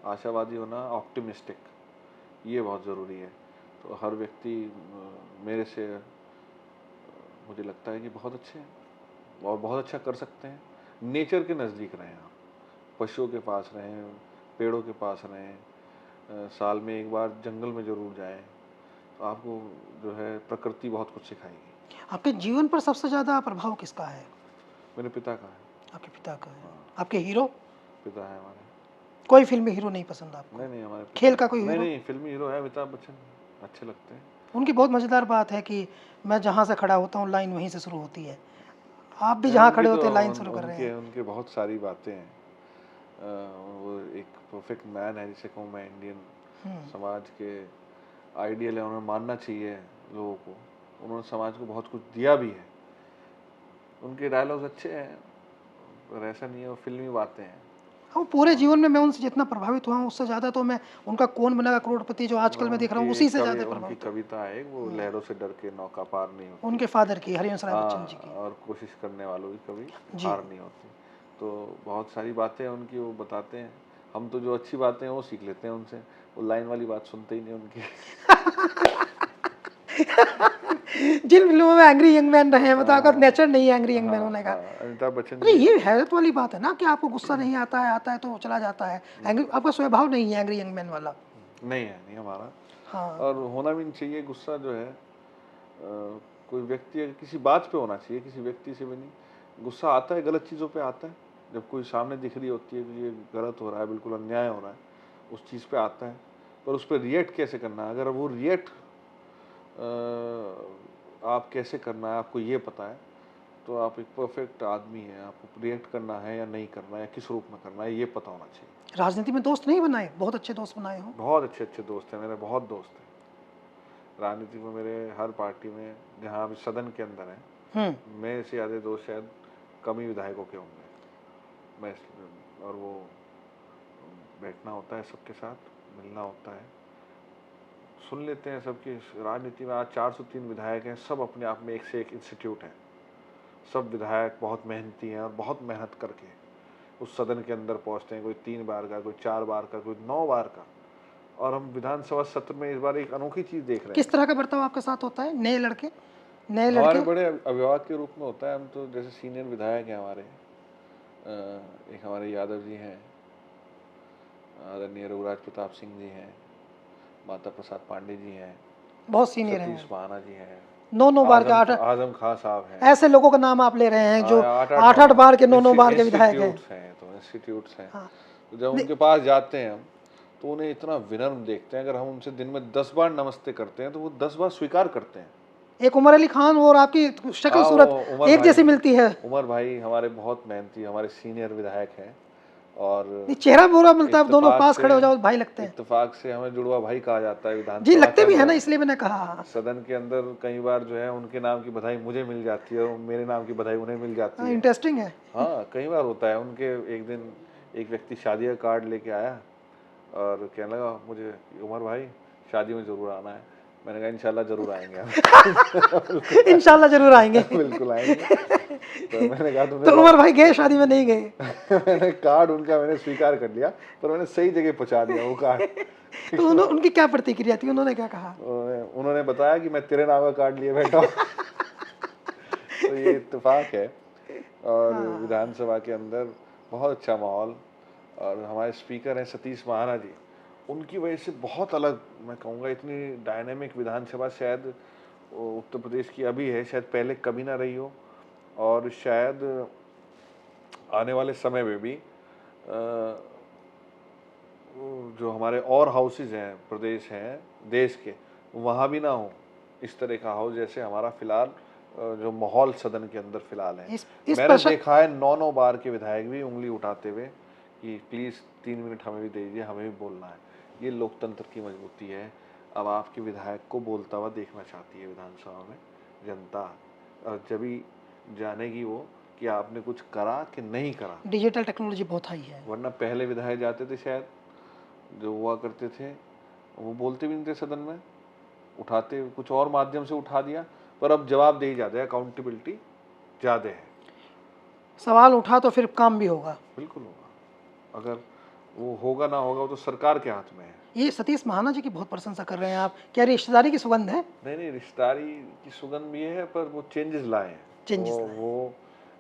आशावादी होना, ऑप्टिमिस्टिक, ये बहुत ज़रूरी है। तो हर व्यक्ति मेरे से मुझे लगता है कि बहुत अच्छे हैं और बहुत अच्छा कर सकते हैं। नेचर के नज़दीक रहें आप, पशुओं के पास रहें, पेड़ों के पास रहें, साल में एक बार जंगल में ज़रूर जाएं, तो आपको जो है प्रकृति बहुत कुछ सिखाएगी। आपके जीवन पर सबसे ज़्यादा प्रभाव किसका है? मेरे पिता का है। आपके पिता का है। हाँ, आपके हीरो? पिता है हमारे। कोई फ़िल्मी हीरो नहीं पसंद आपको? नहीं, नहीं हमारे पिता खेल का हैं। कोई नहीं, हीरो? नहीं फ़िल्मी हीरो है अमिताभ बच्चन, अच्छे लगते हैं। उनकी बहुत मज़ेदार बात है कि मैं जहाँ से खड़ा होता हूँ लाइन वहीं से शुरू होती है। आप भी नहीं जहाँ उनकी खड़े तो होते हैं लाइन शुरू कर रहे उनके हैं। उनके बहुत सारी बातें हैं। वो एक परफेक्ट मैन है जिसे कहूँ मैं इंडियन हुँ। समाज के आइडियल है, उन्हें मानना चाहिए लोगों को। उन्होंने समाज को बहुत कुछ दिया भी है। उनके डायलॉग्स अच्छे हैं, पर ऐसा नहीं है वो फ़िल्मी बातें हैं। हाँ, पूरे और जीवन में मैं उनसे जितना प्रभावित हुआ हूँ उससे ज़्यादा तो मैं उनका कौन बनेगा करोड़पति जो आजकल मैं देख रहा उनकी हूँ उसी एक से ज़्यादा उनकी प्रभावित हूँ। कविता है एक, वो लहरों से डर के नौका पार नहीं होती। उनके फ़ादर की हरिवंश राय बच्चन जी हाँ, की। और कोशिश करने वालों की कभी जी। हार नहीं होती। तो बहुत सारी बातें हैं उनकी, वो बताते हैं। हम तो जो अच्छी बातें हैं वो सीख लेते हैं उनसे, वो लाइन वाली बात सुनते ही नहीं उनकी। जिन फ़िल्मों में एंग्री यंग मैन रहे हैं मतलब आपका हाँ, नेचर नहीं है एंग्री यंग मैन हाँ, होने का। हाँ, अमिताभ बच्चन अरे जी। ये हैरत वाली बात है ना कि आपको गुस्सा नहीं आता है तो चला जाता है। एंग्री आपका स्वभाव नहीं है एंग्री यंग मैन वाला। नहीं है, नहीं हमारा, हाँ। और होना भी नहीं चाहिए। गुस्सा जो है कोई व्यक्ति अगर किसी बात पे होना चाहिए, किसी व्यक्ति से भी नहीं। गुस्सा आता है गलत चीज़ों पे आता है, जब कोई सामने दिख रही होती है कि ये गलत हो रहा है, बिल्कुल अन्याय हो रहा है, उस चीज़ पे आता है। पर उस पर रिएक्ट कैसे करना है, अगर वो रिएक्ट आप कैसे करना है आपको ये पता है, तो आप एक परफेक्ट आदमी हैं। आपको रिएक्ट करना है या नहीं करना है, या किस रूप में करना है, ये पता होना चाहिए। राजनीति में दोस्त नहीं बनाए, बहुत अच्छे दोस्त बनाए हो। बहुत अच्छे अच्छे दोस्त हैं मेरे, बहुत दोस्त हैं राजनीति में मेरे। हर पार्टी में जहाँ भी सदन के अंदर है, हुँ। मेरे से ज़्यादा दोस्त शायद कम ही विधायकों के होंगे। मैं और वो बैठना होता है सबके साथ, मिलना होता है, सुन लेते हैं सबकी। राजनीति में आज 403 विधायक हैं, सब अपने आप में एक से एक इंस्टीट्यूट हैं। सब विधायक बहुत मेहनती हैं और बहुत मेहनत करके उस सदन के अंदर पहुंचते हैं। कोई 3 बार का, कोई 4 बार का, कोई 9 बार का। और हम विधानसभा सत्र में इस बार एक अनोखी चीज़ देख रहे हैं। किस तरह का बर्ताव आपके साथ होता है? नए लड़के? नए हमारे लड़के? बड़े अभिभावक के रूप में होता है। हम तो जैसे सीनियर विधायक हैं हमारे, एक हमारे यादव जी हैं, आदरणीय रघुराज प्रताप सिंह जी हैं, माता प्रसाद पांडे जी हैं, बहुत सीनियर हैं सतीश वो। महाना जी हैं, 9-9 बार के 8 आजम खां साहब हैं। ऐसे लोगों का नाम आप ले रहे हैं जो आठ 8-8 बार के 9-9 बार के विधायक हैं। इंस्टीट्यूट्स हैं, तो इंस्टीट्यूट्स हैं। हाँ। तो जब नहीं, उनके पास जाते हैं हम, तो उन्हें इतना विनम्र देखते हैं। अगर हम उनसे दिन में 10 बार नमस्ते करते हैं तो वो 10 बार स्वीकार करते हैं। एक उमर अली खान और आपकी शक्ल हाँ, सूरत वो उमर एक भाई, जैसी मिलती है। उमर भाई हमारे बहुत मेहनती, हमारे सीनियर विधायक हैं। और नहीं, चेहरा पूरा मिलता है, आप दोनों इत्तेफाक पास से खड़े हो जाओ भाई लगते हैं। इत्तेफाक से हमें जुड़वा भाई कहा जाता है जी विधानसभा के लगते भी है ना, अंदर। इसलिए मैंने कहा। सदन के अंदर कई बार जो है उनके नाम की बधाई मुझे मिल जाती है और मेरे नाम की बधाई उन्हें मिल जाती है। इंटरेस्टिंग है। हाँ, कई बार होता है। उनके एक दिन एक व्यक्ति शादी का कार्ड लेके आया और कहने लगा मुझे, उमर भाई शादी में ज़रूर आना है। मैंने कहा इंशाल्लाह ज़रूर आएंगे हम। इंशाल्लाह जरूर आएंगे। बिल्कुल आएंगे। तो मैंने कहा तुमने तो उमर भाई गए शादी में नहीं गए? मैंने कार्ड उनका मैंने स्वीकार कर लिया, पर मैंने सही जगह पहुंचा दिया वो कार्ड। तो उनकी क्या प्रतिक्रिया थी, उन्होंने क्या कहा? उन्होंने बताया कि मैं तेरे नाम का कार्ड लिए बैठा हूँ। तो ये इत्तेफाक है। और हाँ। विधानसभा के अंदर बहुत अच्छा माहौल। और हमारे स्पीकर हैं सतीश महाना जी, उनकी वजह से बहुत अलग, मैं कहूँगा इतनी डायनेमिक विधानसभा शायद उत्तर प्रदेश की अभी है, शायद पहले कभी ना रही हो। और शायद आने वाले समय में भी जो हमारे और हाउसेज हैं, प्रदेश हैं देश के, वहाँ भी ना हो इस तरह का हाउस जैसे हमारा फिलहाल जो माहौल सदन के अंदर फिलहाल है। इस मैंने प्रश्न देखा है 9-9 बार के विधायक भी उंगली उठाते हुए कि प्लीज़ 3 मिनट हमें भी दे दीजिए, हमें भी बोलना है। ये लोकतंत्र की मजबूती है। अब आपके विधायक को बोलता हुआ देखना चाहती है विधानसभा में जनता, और जब ही जानेगी वो कि आपने कुछ करा कि नहीं करा। डिजिटल टेक्नोलॉजी बहुत हाई है। वरना पहले विधायक जाते थे शायद, जो हुआ करते थे, वो बोलते भी नहीं थे सदन में, उठाते कुछ और माध्यम से उठा दिया। पर अब जवाबदेही ज़्यादा है, अकाउंटेबिलिटी ज़्यादा है। सवाल उठा तो फिर काम भी होगा। बिल्कुल होगा। अगर वो होगा ना होगा वो तो सरकार के हाथ में है। ये सतीश महाना जी की बहुत प्रशंसा कर रहे हैं आप, क्या रिश्तेदारी की सुगंध है? नहीं नहीं, रिश्तेदारी की सुगंध भी है, पर वो चेंजेस लाए हैं। चेंजेस लाए। वो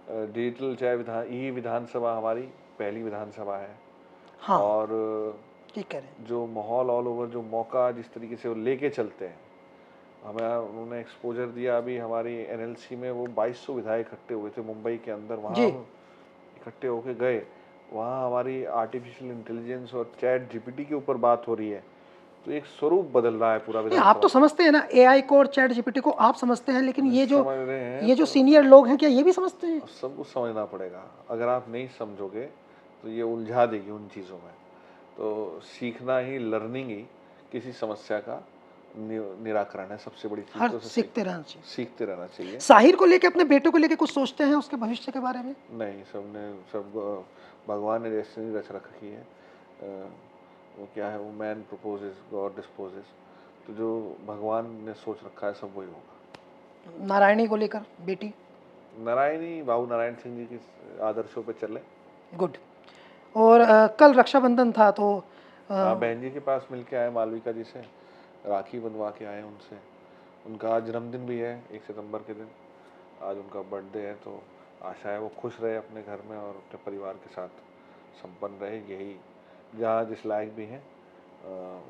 डिजिटल, चाहे ई विधानसभा हमारी पहली विधानसभा है। हाँ, और ठीक कह रहे हैं। जो माहौल ऑल ओवर, जो मौका जिस तरीके से वो लेके चलते हैं, हमें उन्होंने एक्सपोजर दिया। अभी हमारी एनएलसी में वो 2200 विधायक इकट्ठे हुए थे मुंबई के अंदर, वहाँ जी। हम इकट्ठे होके गए। वहाँ हमारी आर्टिफिशियल इंटेलिजेंस और चैट जीपीटी के ऊपर बात हो रही है, तो एक स्वरूप बदल रहा है पूरा नहीं, आप विधानसभा तो का। समझते हैं ना एआई को और चैट जीपीटी को, आप समझते हैं, लेकिन समझ रहे हैं, ये जो पर सीनियर लोग हैं क्या ये भी समझते हैं? सबको समझना पड़ेगा। अगर आप नहीं समझोगे तो ये उलझा देगी उन चीज़ों में। तो सीखना ही, लर्निंग ही किसी समस्या का निराकरण है। सबसे बड़ी चीज़ हर तो उसे सीखते रहना चाहिए। सीखते रहना चाहिए। साहिर को लेके, अपने बेटे को लेके कुछ सोचते हैं उसके भविष्य के बारे में? नहीं, सब भगवान ने डेस्टिनी रच रखी है। वो क्या है, वो मैन प्रपोजेस गॉड डिस्पोजेस। तो जो भगवान ने सोच रखा है सब वही होगा। नारायणी को लेकर बेटी? नारायणी बाबू नारायण सिंह जी के आदर्शों पे चले। गुड। और कल रक्षाबंधन था तो हाँ, बहन जी के पास मिल के आए, मालविका जी से राखी बंधवा के आए उनसे। उनका आज जन्मदिन भी है 1 सितंबर के दिन, आज उनका बर्थडे है। तो आशा है वो खुश रहे अपने घर में और अपने परिवार के साथ संपन्न रहे। यही, जहाँ जिस लायक भी हैं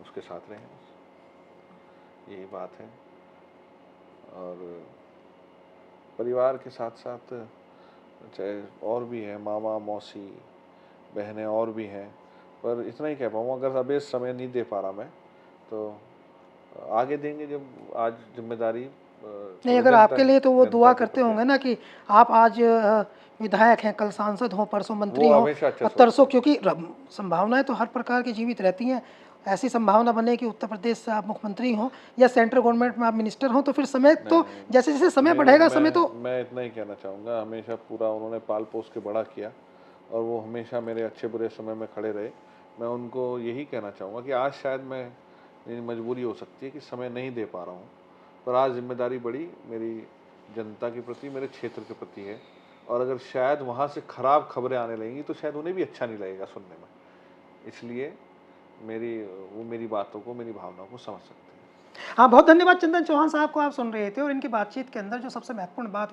उसके साथ रहें, यही बात है। और परिवार के साथ साथ चाहे और भी हैं, मामा मौसी बहनें और भी हैं, पर इतना ही कह पाऊँगा, अगर अभी समय नहीं दे पा रहा मैं, तो आगे देंगे जब आज जिम्मेदारी नहीं, थोड़ा अगर आपके लिए तो वो दुआ जनता के करते प्रति है। होंगे ना कि आप आज विधायक हैं, कल सांसद हो, परसों मंत्री वो हो हमेशा अच्छा और सोचते तरसों, हैं। क्योंकि संभावनाएं तो हर प्रकार की जीवित रहती हैं। ऐसी संभावना बने कि उत्तर प्रदेश से आप मुख्यमंत्री हों या सेंट्रल गवर्नमेंट में आप मिनिस्टर हों, तो फिर समय नहीं तो नहीं, जैसे जैसे समय मेरे बढ़ेगा समय तो। मैं इतना ही कहना चाहूँगा, हमेशा पूरा उन्होंने पाल पोस के बड़ा किया और वो हमेशा मेरे अच्छे बुरे समय में खड़े रहे। मैं उनको यही कहना चाहूँगा कि आज शायद मेरी मजबूरी हो सकती है कि समय नहीं दे पा रहा हूँ, पर आज जिम्मेदारी बड़ी मेरी जनता के प्रति, मेरे क्षेत्र के प्रति है। और अगर शायद वहाँ से खराब खबरें आने लगेंगी तो शायद उन्हें भी अच्छा नहीं लगेगा सुनने में। इसलिए वो मेरी बातों को, मेरी भावनाओं को समझ सकते हैं। हाँ, बहुत धन्यवाद चंदन चौहान साहब को, आप सुन रहे थे। और इनकी बातचीत के अंदर जो सबसे महत्वपूर्ण बात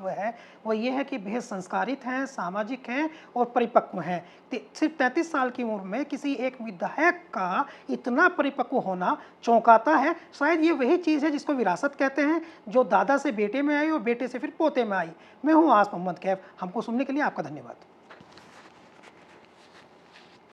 वो ये है कि बेहद संस्कारित हैं, सामाजिक हैं और परिपक्व हैं। सिर्फ 33 साल की उम्र में किसी एक विधायक का इतना परिपक्व होना चौंकाता है। शायद ये वही चीज़ है जिसको विरासत कहते हैं, जो दादा से बेटे में आई और बेटे से फिर पोते में आई। मैं हूँ आस मोहम्मद कैफ। हमको सुनने के लिए आपका धन्यवाद।